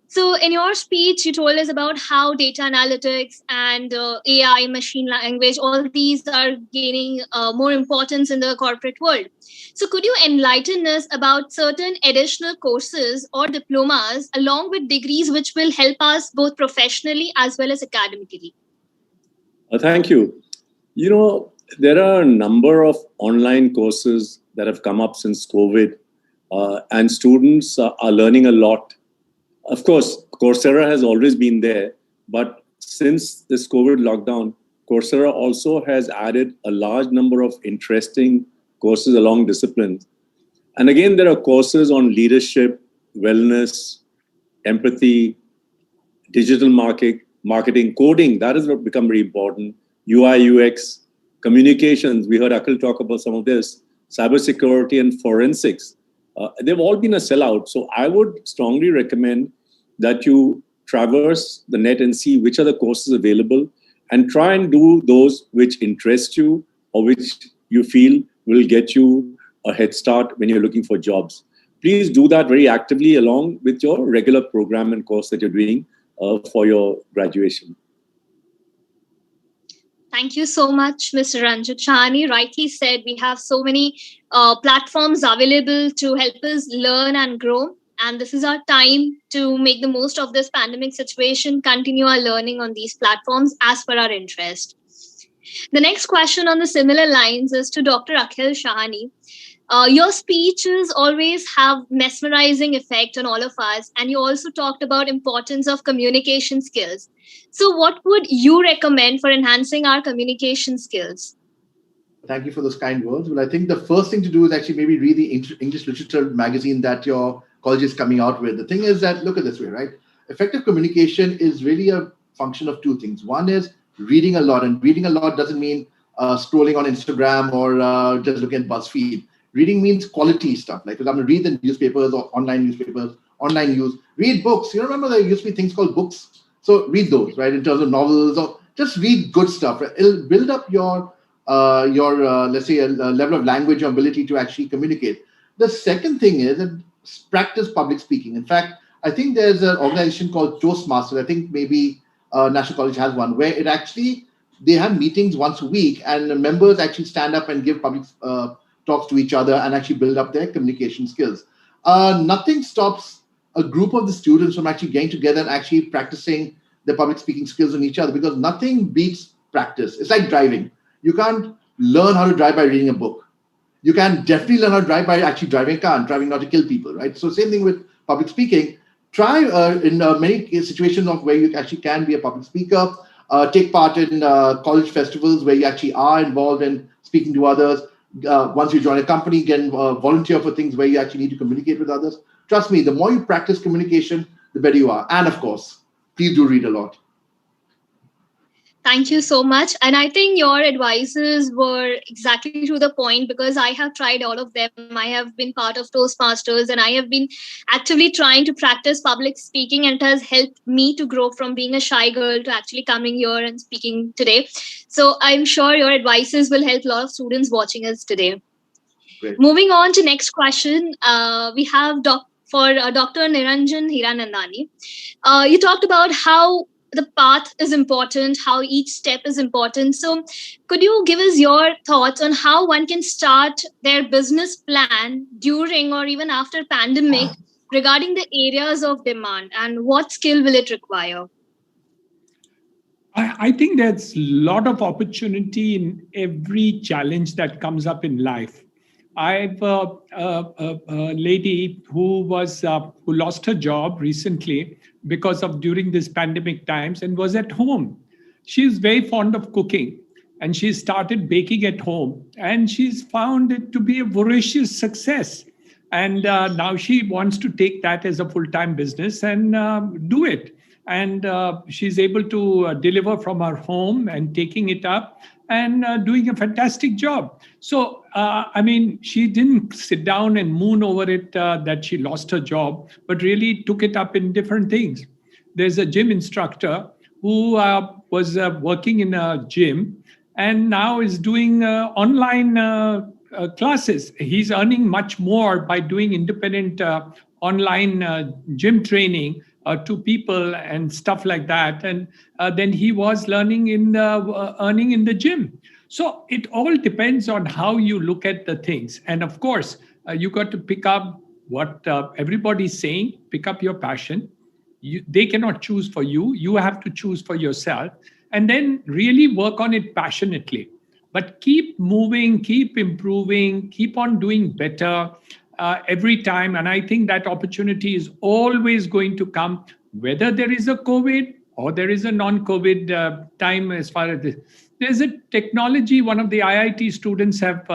So in your speech, you told us about how data analytics and AI, machine language, all these are gaining more importance in the corporate world. So could you enlighten us about certain additional courses or diplomas along with degrees which will help us both professionally as well as academically? Thank you. You know, there are a number of online courses that have come up since COVID, and students are learning a lot. Of course, Coursera has always been there, but since this COVID lockdown, Coursera also has added a large number of interesting courses along disciplines. And again, there are courses on leadership, wellness, empathy, digital marketing, coding, that has become very important. UI, UX, communications, we heard Akhil talk about some of this, cybersecurity and forensics. They've all been a sellout. So I would strongly recommend that you traverse the net and see which are the courses available and try and do those which interest you or which you feel will get you a head start when you're looking for jobs. Please do that very actively along with your regular program and course that you're doing for your graduation. Thank you so much, Mr. Ranjit. Shahani rightly said, we have so many platforms available to help us learn and grow. And this is our time to make the most of this pandemic situation, continue our learning on these platforms as per our interest. The next question on the similar lines is to Dr. Akhil Shahani. Your speeches always have mesmerizing effect on all of us, and you also talked about importance of communication skills. So what would you recommend for enhancing our communication skills? Thank you for those kind words. Well, I think the first thing to do is actually maybe read the English literature magazine that your college is coming out with. The thing is that, look at this way, right? Effective communication is really a function of two things. One is reading a lot, and reading a lot doesn't mean scrolling on Instagram or just looking at BuzzFeed. Reading means quality stuff. Like, for example, read the newspapers or online newspapers, online news. Read books. You remember there used to be things called books? So read those, right? In terms of novels, or just read good stuff. Right? It'll build up your let's say, a level of language or ability to actually communicate. The second thing is that practice public speaking. In fact, I think there's an organization called Toastmasters. I think maybe National College has one where it actually, they have meetings once a week, and the members actually stand up and give public talks to each other and actually build up their communication skills. Nothing stops a group of the students from actually getting together and actually practicing their public speaking skills on each other, because nothing beats practice. It's like driving. You can't learn how to drive by reading a book. You can definitely learn how to drive by actually driving a car and driving not to kill people, right? So same thing with public speaking. Try in many situations of where you actually can be a public speaker. Take part in college festivals where you actually are involved in speaking to others. Once you join a company, again, volunteer for things where you actually need to communicate with others. Trust me, the more you practice communication, the better you are. And of course, please do read a lot. Thank you so much. And I think your advices were exactly to the point, because I have tried all of them. I have been part of Toastmasters, and I have been actively trying to practice public speaking, and it has helped me to grow from being a shy girl to actually coming here and speaking today. So I'm sure your advices will help a lot of students watching us today. Great. Moving on to next question, we have Dr. Niranjan Hiranandani. You talked about how the path is important, how each step is important. So could you give us your thoughts on how one can start their business plan during or even after pandemic regarding the areas of demand, and what skill will it require? I think there's a lot of opportunity in every challenge that comes up in life. I've a lady who lost her job recently because of during this pandemic times and was at home. She's very fond of cooking, and she started baking at home, and she's found it to be a voracious success. And now she wants to take that as a full-time business and do it. And she's able to deliver from her home and taking it up and doing a fantastic job. So, I mean, she didn't sit down and moon over it that she lost her job, but really took it up in different things. There's a gym instructor who was working in a gym and now is doing online classes. He's earning much more by doing independent online gym training to people and stuff like that. And then he was earning in the gym. So it all depends on how you look at the things. And of course, you got to pick up what everybody's saying, pick up your passion. They cannot choose for you. You have to choose for yourself, and then really work on it passionately. But keep moving, keep improving, keep on doing better every time. And I think that opportunity is always going to come, whether there is a COVID or there is a non-COVID time. As far as this, there's a technology one of the IIT students have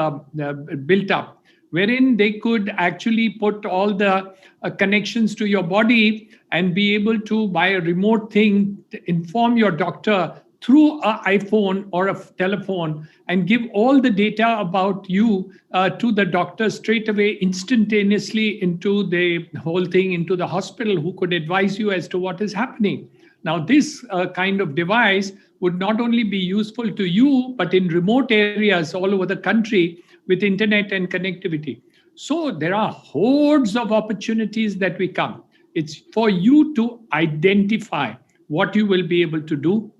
built up, wherein they could actually put all the connections to your body and be able to, by a remote thing, to inform your doctor through an iPhone or a telephone and give all the data about you to the doctor straight away, instantaneously into the whole thing, into the hospital, who could advise you as to what is happening. Now, this kind of device would not only be useful to you, but in remote areas all over the country with internet and connectivity. So there are hordes of opportunities that we come. It's for you to identify what you will be able to do.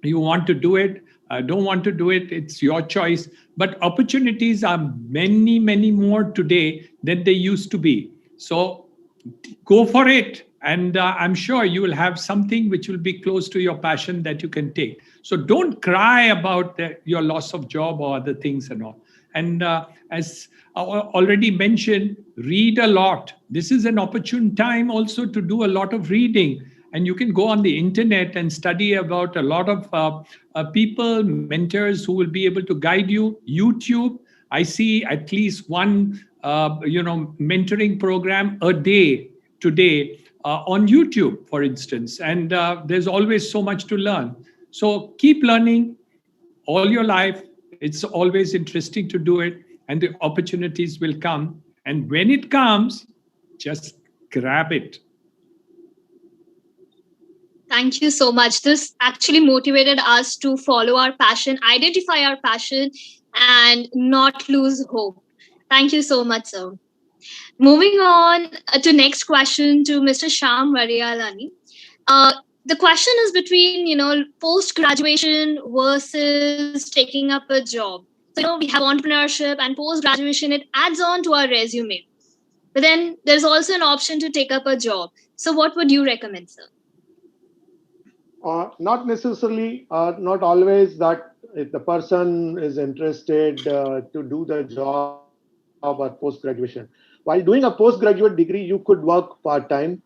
You want to do it, don't want to do it, it's your choice. But opportunities are many, many more today than they used to be. So go for it. And I'm sure you will have something which will be close to your passion that you can take. So don't cry about your loss of job or other things and all. And as already mentioned, read a lot. This is an opportune time also to do a lot of reading. And you can go on the internet and study about a lot of people, mentors who will be able to guide you. YouTube, I see at least one, mentoring program a day today on YouTube, for instance. And there's always so much to learn. So keep learning all your life. It's always interesting to do it, and the opportunities will come. And when it comes, just grab it. Thank you so much. This actually motivated us to follow our passion, identify our passion, and not lose hope. Thank you so much, sir. Moving on to next question to Mr. Sham Varialani. The question is between, post graduation versus taking up a job. So, we have entrepreneurship and post graduation, it adds on to our resume. But then there's also an option to take up a job. So what would you recommend, sir? Not necessarily, not always that if the person is interested to do the job or post-graduation. While doing a postgraduate degree, you could work part-time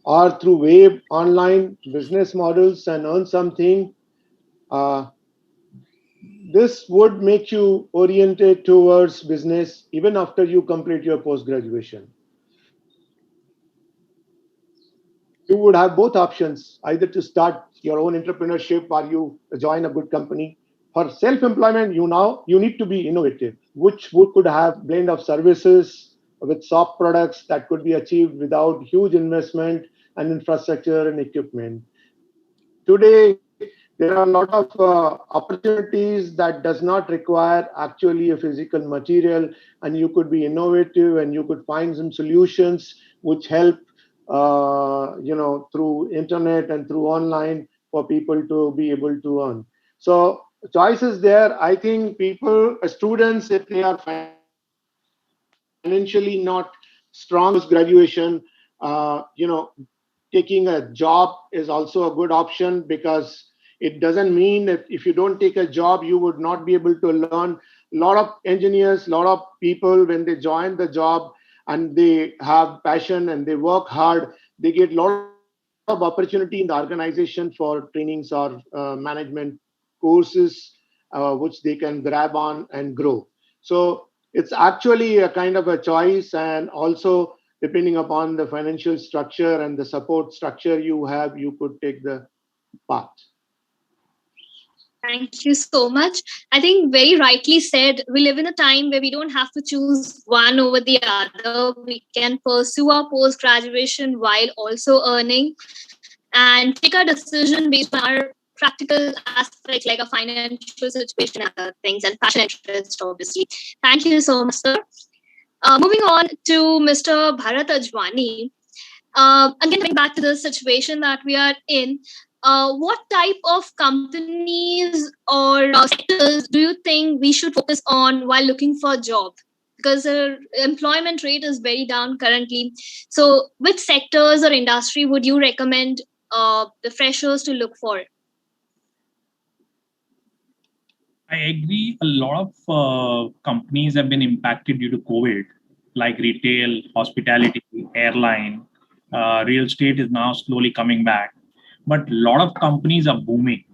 or through web, online, business models and earn something. This would make you oriented towards business even after you complete your post-graduation. You would have both options, either to start your own entrepreneurship or you join a good company. For self-employment, you need to be innovative, which could have blend of services with soft products that could be achieved without huge investment and infrastructure and equipment. Today, there are a lot of opportunities that does not require actually a physical material, and you could be innovative and you could find some solutions which help through internet and through online for people to be able to earn. So choices there. I think students, if they are financially not strong as graduation, taking a job is also a good option, because it doesn't mean that if you don't take a job, you would not be able to learn. A lot of engineers, a lot of people, when they join the job and they have passion and they work hard, they get a lot of opportunity in the organization for trainings or management courses, which they can grab on and grow. So it's actually a kind of a choice, and also depending upon the financial structure and the support structure you have, you could take the path. Thank you so much. I think very rightly said, we live in a time where we don't have to choose one over the other. We can pursue our post-graduation while also earning and take a decision based on our practical aspects like a financial situation and other things, and passion interest, obviously. Thank you so much, sir. Moving on to Mr. Bharat Ajwani. Again, coming back to the situation that we are in, what type of companies or sectors do you think we should focus on while looking for a job? Because the employment rate is very down currently. So which sectors or industry would you recommend the freshers to look for? I agree. A lot of companies have been impacted due to COVID, like retail, hospitality, airline, real estate is now slowly coming back. But a lot of companies are booming,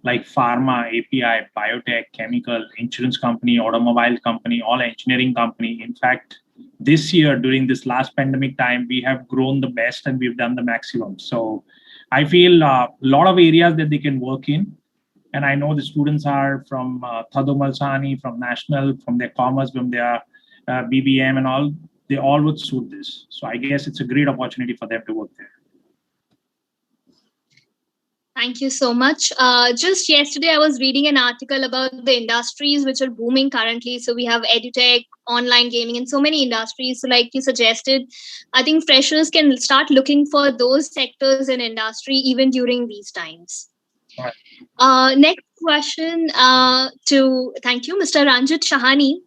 like pharma, API, biotech, chemical, insurance company, automobile company, all engineering company. In fact, this year, during this last pandemic time, we have grown the best and we've done the maximum. So I feel a lot of areas that they can work in. And I know the students are from Thado Malsani, from National, from their commerce, from their BBM and all, they all would suit this. So I guess it's a great opportunity for them to work there. Thank you so much. Just yesterday, I was reading an article about the industries which are booming currently. So we have edutech, online gaming, and so many industries. So, like you suggested, I think freshers can start looking for those sectors in industry even during these times. Next question to thank you, Mr. Ranjit Shahani,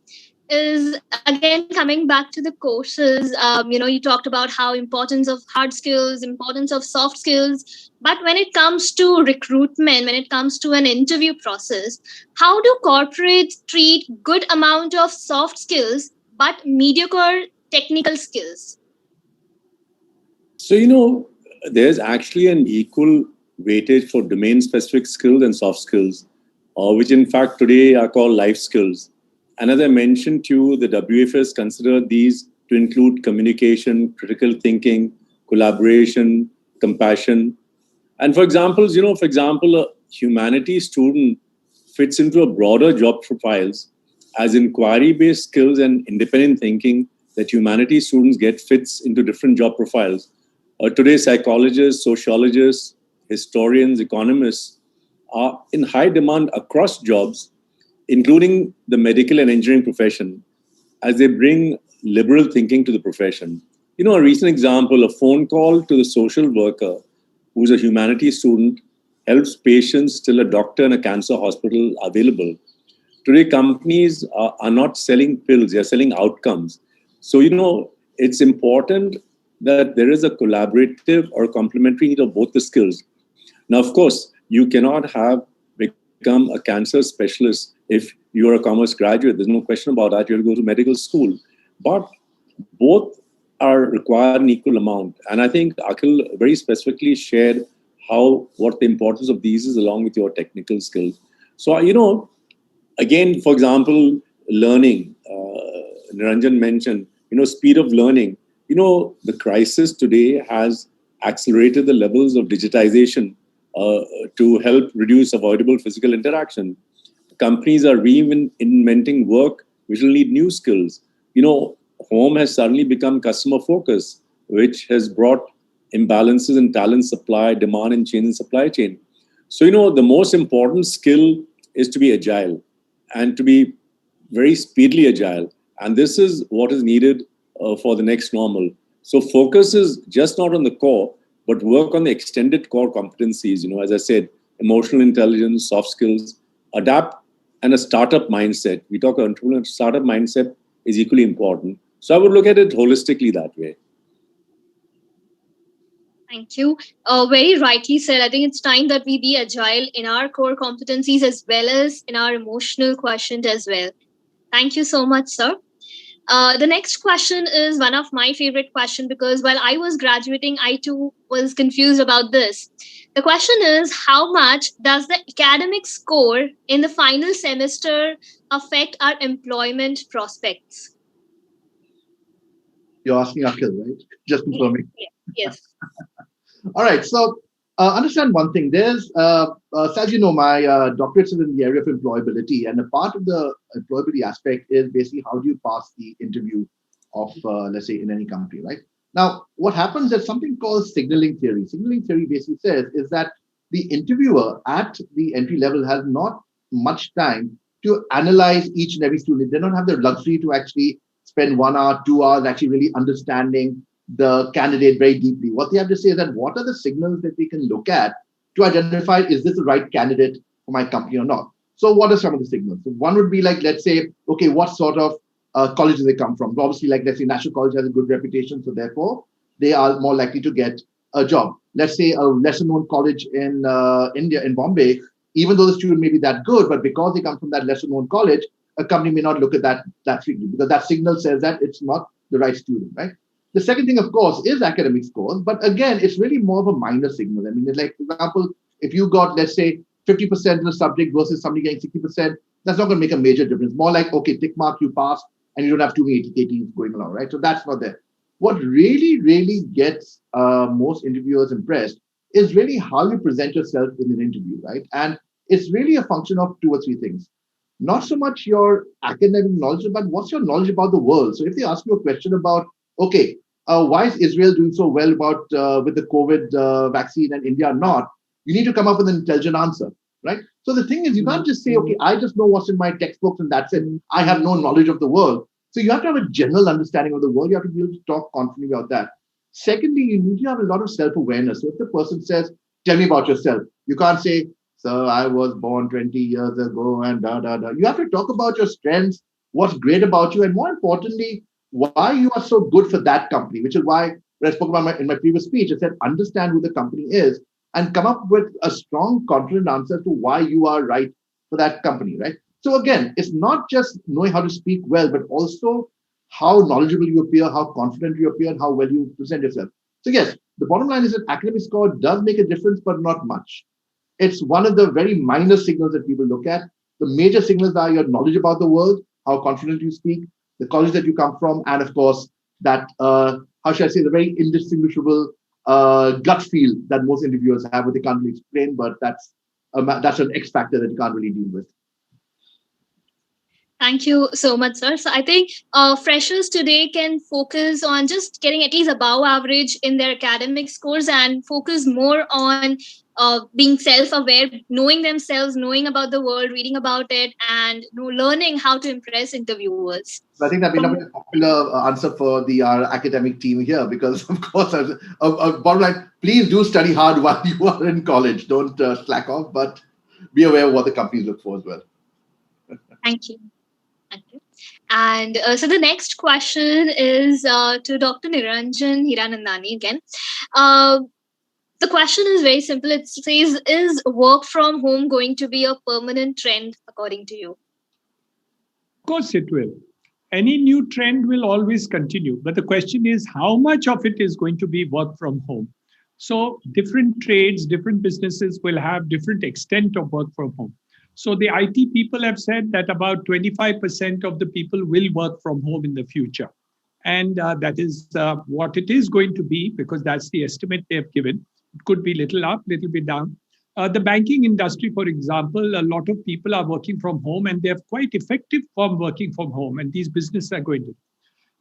is again coming back to the courses. You talked about how importance of hard skills, importance of soft skills, but when it comes to recruitment, when it comes to an interview process, how do corporates treat good amount of soft skills but mediocre technical skills? So, there's actually an equal weightage for domain specific skills and soft skills, which in fact today are called life skills. And as I mentioned to you, the WFS consider these to include communication, critical thinking, collaboration, compassion. And for example, a humanities student fits into a broader job profiles as inquiry-based skills and independent thinking that humanities students get fits into different job profiles. Today, psychologists, sociologists, historians, economists are in high demand across jobs, including the medical and engineering profession, as they bring liberal thinking to the profession. A recent example, a phone call to the social worker who's a humanities student helps patients till a doctor in a cancer hospital available. Today, companies are not selling pills, they're selling outcomes. So, it's important that there is a collaborative or complementary need of both the skills. Now, of course, you cannot have become a cancer specialist if you're a commerce graduate. There's no question about that. You have to go to medical school. But both are required in equal amount. And I think Akhil very specifically shared what the importance of these is along with your technical skills. So, again, for example, learning, Niranjan mentioned, speed of learning. The crisis today has accelerated the levels of digitization to help reduce avoidable physical interaction. Companies are reinventing work which will need new skills. Home has suddenly become customer focused, which has brought imbalances in talent supply, demand, and change in supply chain. So, the most important skill is to be agile and to be very speedily agile. And this is what is needed for the next normal. So focus is just not on the core, but work on the extended core competencies. As I said, emotional intelligence, soft skills, adapt, and a startup mindset. We talk about entrepreneurial startup mindset is equally important. So I would look at it holistically that way. Thank you. Very rightly said. I think it's time that we be agile in our core competencies as well as in our emotional quotient as well. Thank you so much, sir. The next question is one of my favorite questions because while I was graduating, I too was confused about this. The question is, how much does the academic score in the final semester affect our employment prospects? You're asking Akhil, right? Just confirming. Yes. All right. So understand one thing. There's, as you know, my doctorate is in the area of employability, and a part of the employability aspect is basically how do you pass the interview of, let's say, in any company, right? Now, what happens is something called signaling theory. Signaling theory basically says is that the interviewer at the entry level has not much time to analyze each and every student. They don't have the luxury to actually spend 1 hour, 2 hours actually really understanding the candidate very deeply. What they have to say is that what are the signals that we can look at to identify is this the right candidate for my company or not? So what are some of the signals? So one would be like, let's say, okay, what sort of colleges they come from? Obviously, like let's say National College has a good reputation, so therefore they are more likely to get a job. Let's say a lesser known college in India, in Bombay, even though the student may be that good, but because they come from that lesser known college, a company may not look at that frequently because that signal says that it's not the right student, right? The second thing, of course, is academic scores. But again, it's really more of a minor signal. I mean, like, for example, if you got, let's say, 50% in the subject versus somebody getting 60%, that's not going to make a major difference. More like, okay, tick mark, you pass, and you don't have too many ATKTs going along, right? So that's not there. What really, really gets most interviewers impressed is really how you present yourself in an interview, right? And it's really a function of 2 or 3 things. Not so much your academic knowledge, but what's your knowledge about the world? So if they ask you a question about, okay, why is Israel doing so well about with the COVID vaccine and India not? You need to come up with an intelligent answer, right? So the thing is, you can't just say, okay, I just know what's in my textbooks and that's it. I have no knowledge of the world. So you have to have a general understanding of the world. You have to be able to talk confidently about that. Secondly, you need to have a lot of self-awareness. So if the person says, tell me about yourself, you can't say, sir, I was born 20 years ago and da, da, da. You have to talk about your strengths, what's great about you, and more importantly, why you are so good for that company, which is why when I spoke about in my previous speech, I said, understand who the company is and come up with a strong, confident answer to why you are right for that company, right? So again, it's not just knowing how to speak well, but also how knowledgeable you appear, how confident you appear, and how well you present yourself. So yes, the bottom line is that academic score does make a difference, but not much. It's one of the very minor signals that people look at. The major signals are your knowledge about the world, how confident you speak, the college that you come from, and of course, that, how should I say, the very indistinguishable gut feel that most interviewers have, what they can't really explain, but that's an X factor that you can't really deal with. Thank you so much, sir. So I think freshers today can focus on just getting at least above average in their academic scores and focus more on being self-aware, knowing themselves, knowing about the world, reading about it, and learning how to impress interviewers. I think that may not be a popular answer for our academic team here, because of course, bottom line, please do study hard while you are in college. Don't slack off, but be aware of what the companies look for as well. Thank you. And so the next question is to Dr. Niranjan Hiranandani again. The question is very simple. It says, is work from home going to be a permanent trend according to you? Of course it will. Any new trend will always continue. But the question is, how much of it is going to be work from home? So different trades, different businesses will have different extent of work from home. So the IT people have said that about 25% of the people will work from home in the future. And that is what it is going to be, because that's the estimate they have given. It could be little up, little bit down. The banking industry, for example, a lot of people are working from home and they're quite effective from working from home. And these businesses are going to.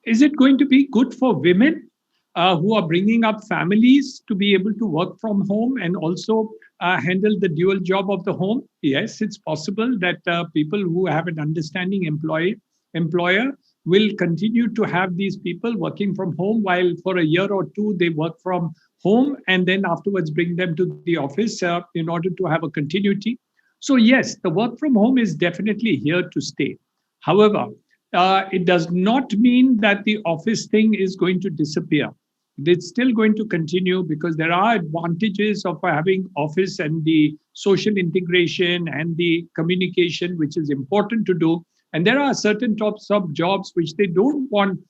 Is it going to be good for women who are bringing up families to be able to work from home and also handle the dual job of the home? Yes, it's possible that people who have an understanding employer will continue to have these people working from home while for a year or two they work from home and then afterwards bring them to the office in order to have a continuity. So yes, the work from home is definitely here to stay. However, it does not mean that the office thing is going to disappear. It's still going to continue because there are advantages of having office and the social integration and the communication, which is important to do. And there are certain types of jobs which they don't want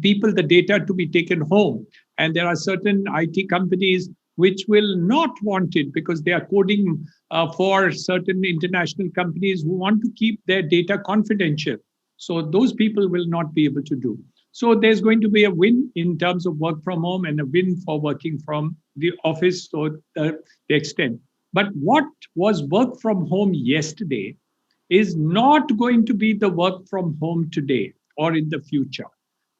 people, the data to be taken home. And there are certain IT companies which will not want it because they are coding for certain international companies who want to keep their data confidential. So those people will not be able to do. So there's going to be a win in terms of work from home and a win for working from the office to the extent. But what was work from home yesterday is not going to be the work from home today or in the future,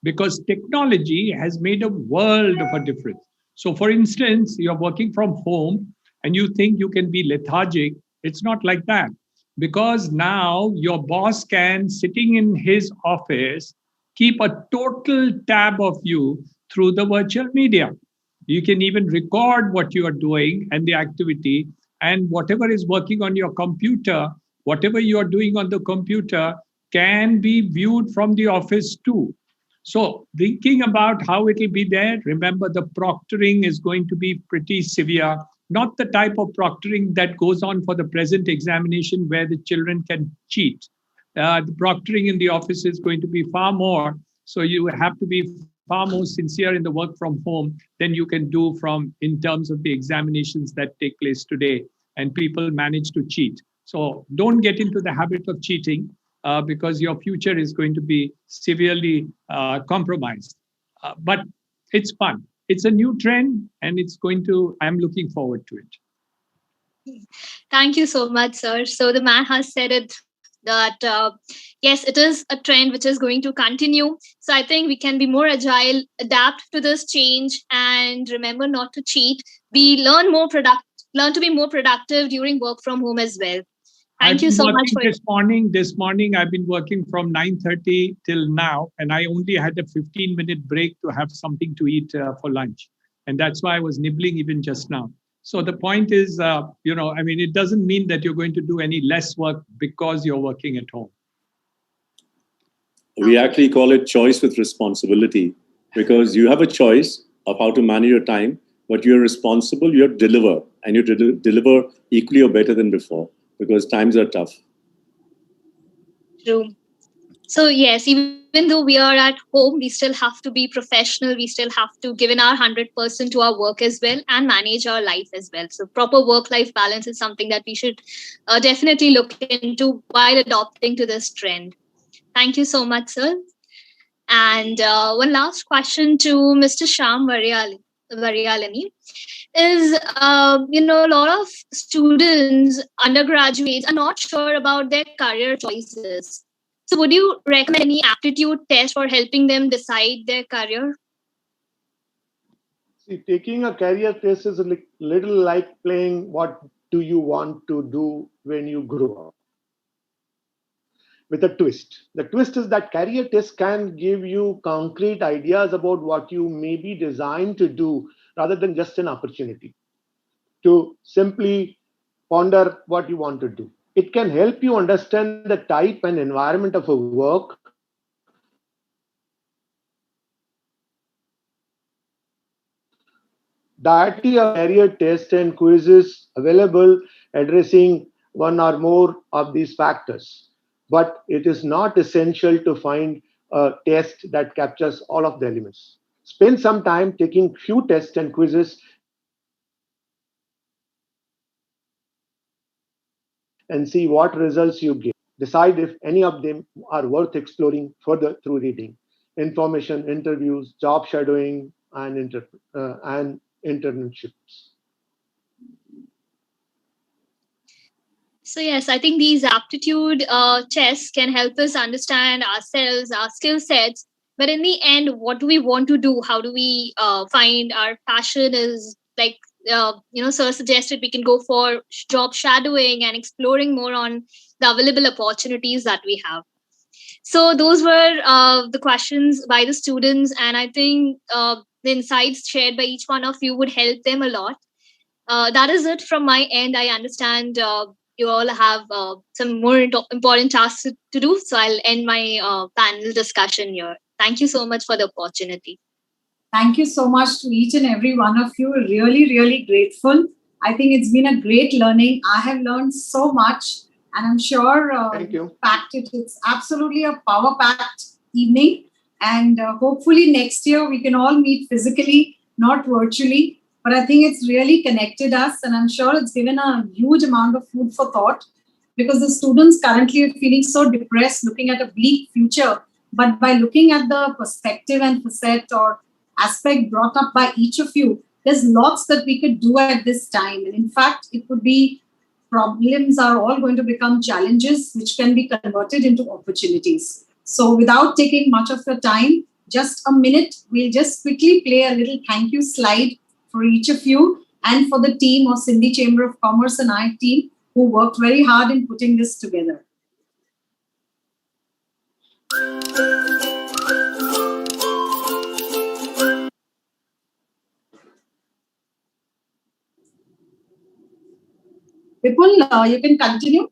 because technology has made a world of a difference. So for instance, you're working from home and you think you can be lethargic. It's not like that, because now your boss can, sitting in his office, keep a total tab of you through the virtual media. You can even record what you are doing and the activity, and whatever is working on your computer, whatever you are doing on the computer can be viewed from the office too. So thinking about how it will be there, remember the proctoring is going to be pretty severe, not the type of proctoring that goes on for the present examination where the children can cheat. The proctoring in the office is going to be far more. So you have to be far more sincere in the work from home than you can do from in terms of the examinations that take place today. And people manage to cheat. So don't get into the habit of cheating because your future is going to be severely compromised. But it's fun. It's a new trend and I'm looking forward to it. Thank you so much, sir. So the man has said it that yes, it is a trend which is going to continue. So I think we can be more agile, adapt to this change, and remember not to cheat. Learn more learn to be more productive during work from home as well. I've Thank you been so much working for this morning I've been working from 9:30 till now, and I only had a 15-minute break to have something to eat for lunch. And that's why I was nibbling even just now. So the point is, it doesn't mean that you're going to do any less work because you're working at home. We actually call it choice with responsibility, because you have a choice of how to manage your time, but you're responsible, you have to deliver, and you deliver equally or better than before, because times are tough. True. So yes, even though we are at home, we still have to be professional. We still have to give in our 100% to our work as well and manage our life as well. So proper work-life balance is something that we should definitely look into while adopting to this trend. Thank you so much, sir. And one last question to Mr. Shyam Varialani is, a lot of students, undergraduates, are not sure about their career choices. So would you recommend any aptitude test for helping them decide their career? See, taking a career test is a little like playing what do you want to do when you grow up, with a twist. The twist is that career test can give you concrete ideas about what you may be designed to do rather than just an opportunity to simply ponder what you want to do. It can help you understand the type and environment of a work that career tests and quizzes available addressing one or more of these factors. But it is not essential to find a test that captures all of the elements. Spend some time taking few tests and quizzes and see what results you get. Decide if any of them are worth exploring further through reading, information, interviews, job shadowing, and internships. So yes, I think these aptitude tests can help us understand ourselves, our skill sets. But in the end, what do we want to do? How do we find our passion? Is like sir suggested we can go for job shadowing and exploring more on the available opportunities that we have. So those were the questions by the students, and I think the insights shared by each one of you would help them a lot. That is it from my end. I understand you all have some more important tasks to do, so I'll end my panel discussion here. Thank you so much for the opportunity. Thank you so much to each and every one of you. Really, really grateful. I think it's been a great learning. I have learned so much, and I'm sure Thank you. it's absolutely a power-packed evening. And hopefully next year we can all meet physically, not virtually. But I think it's really connected us, and I'm sure it's given a huge amount of food for thought, because the students currently are feeling so depressed, looking at a bleak future. But by looking at the perspective and facet or aspect brought up by each of you, there's lots that we could do at this time. And in fact, it could be problems are all going to become challenges which can be converted into opportunities. So without taking much of your time, just a minute, we'll just quickly play a little thank you slide for each of you and for the team of Sindhi Chamber of Commerce and I team who worked very hard in putting this together. Vipul, you can continue.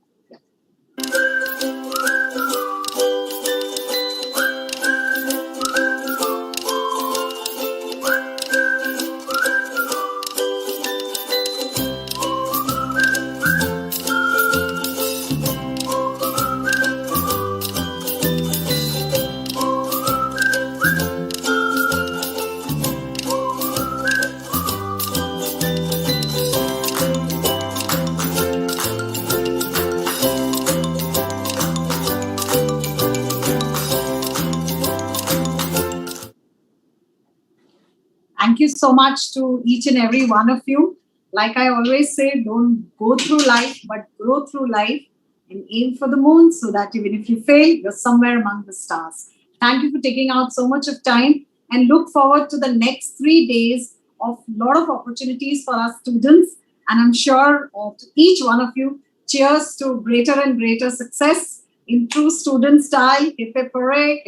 Thank you so much to each and every one of you. Like I always say, don't go through life, but grow through life and aim for the moon so that even if you fail, you're somewhere among the stars. Thank you for taking out so much of time, and look forward to the next 3 days of a lot of opportunities for our students And I'm sure to each one of you, cheers to greater and greater success in true student style. Hip hip hooray,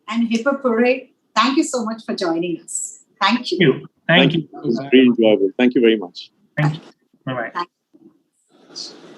and hip hip hooray. Thank you so much for joining us. Thank you. Thank you. It was very enjoyable. Thank you very much. Thank you. Bye-bye. Thank you.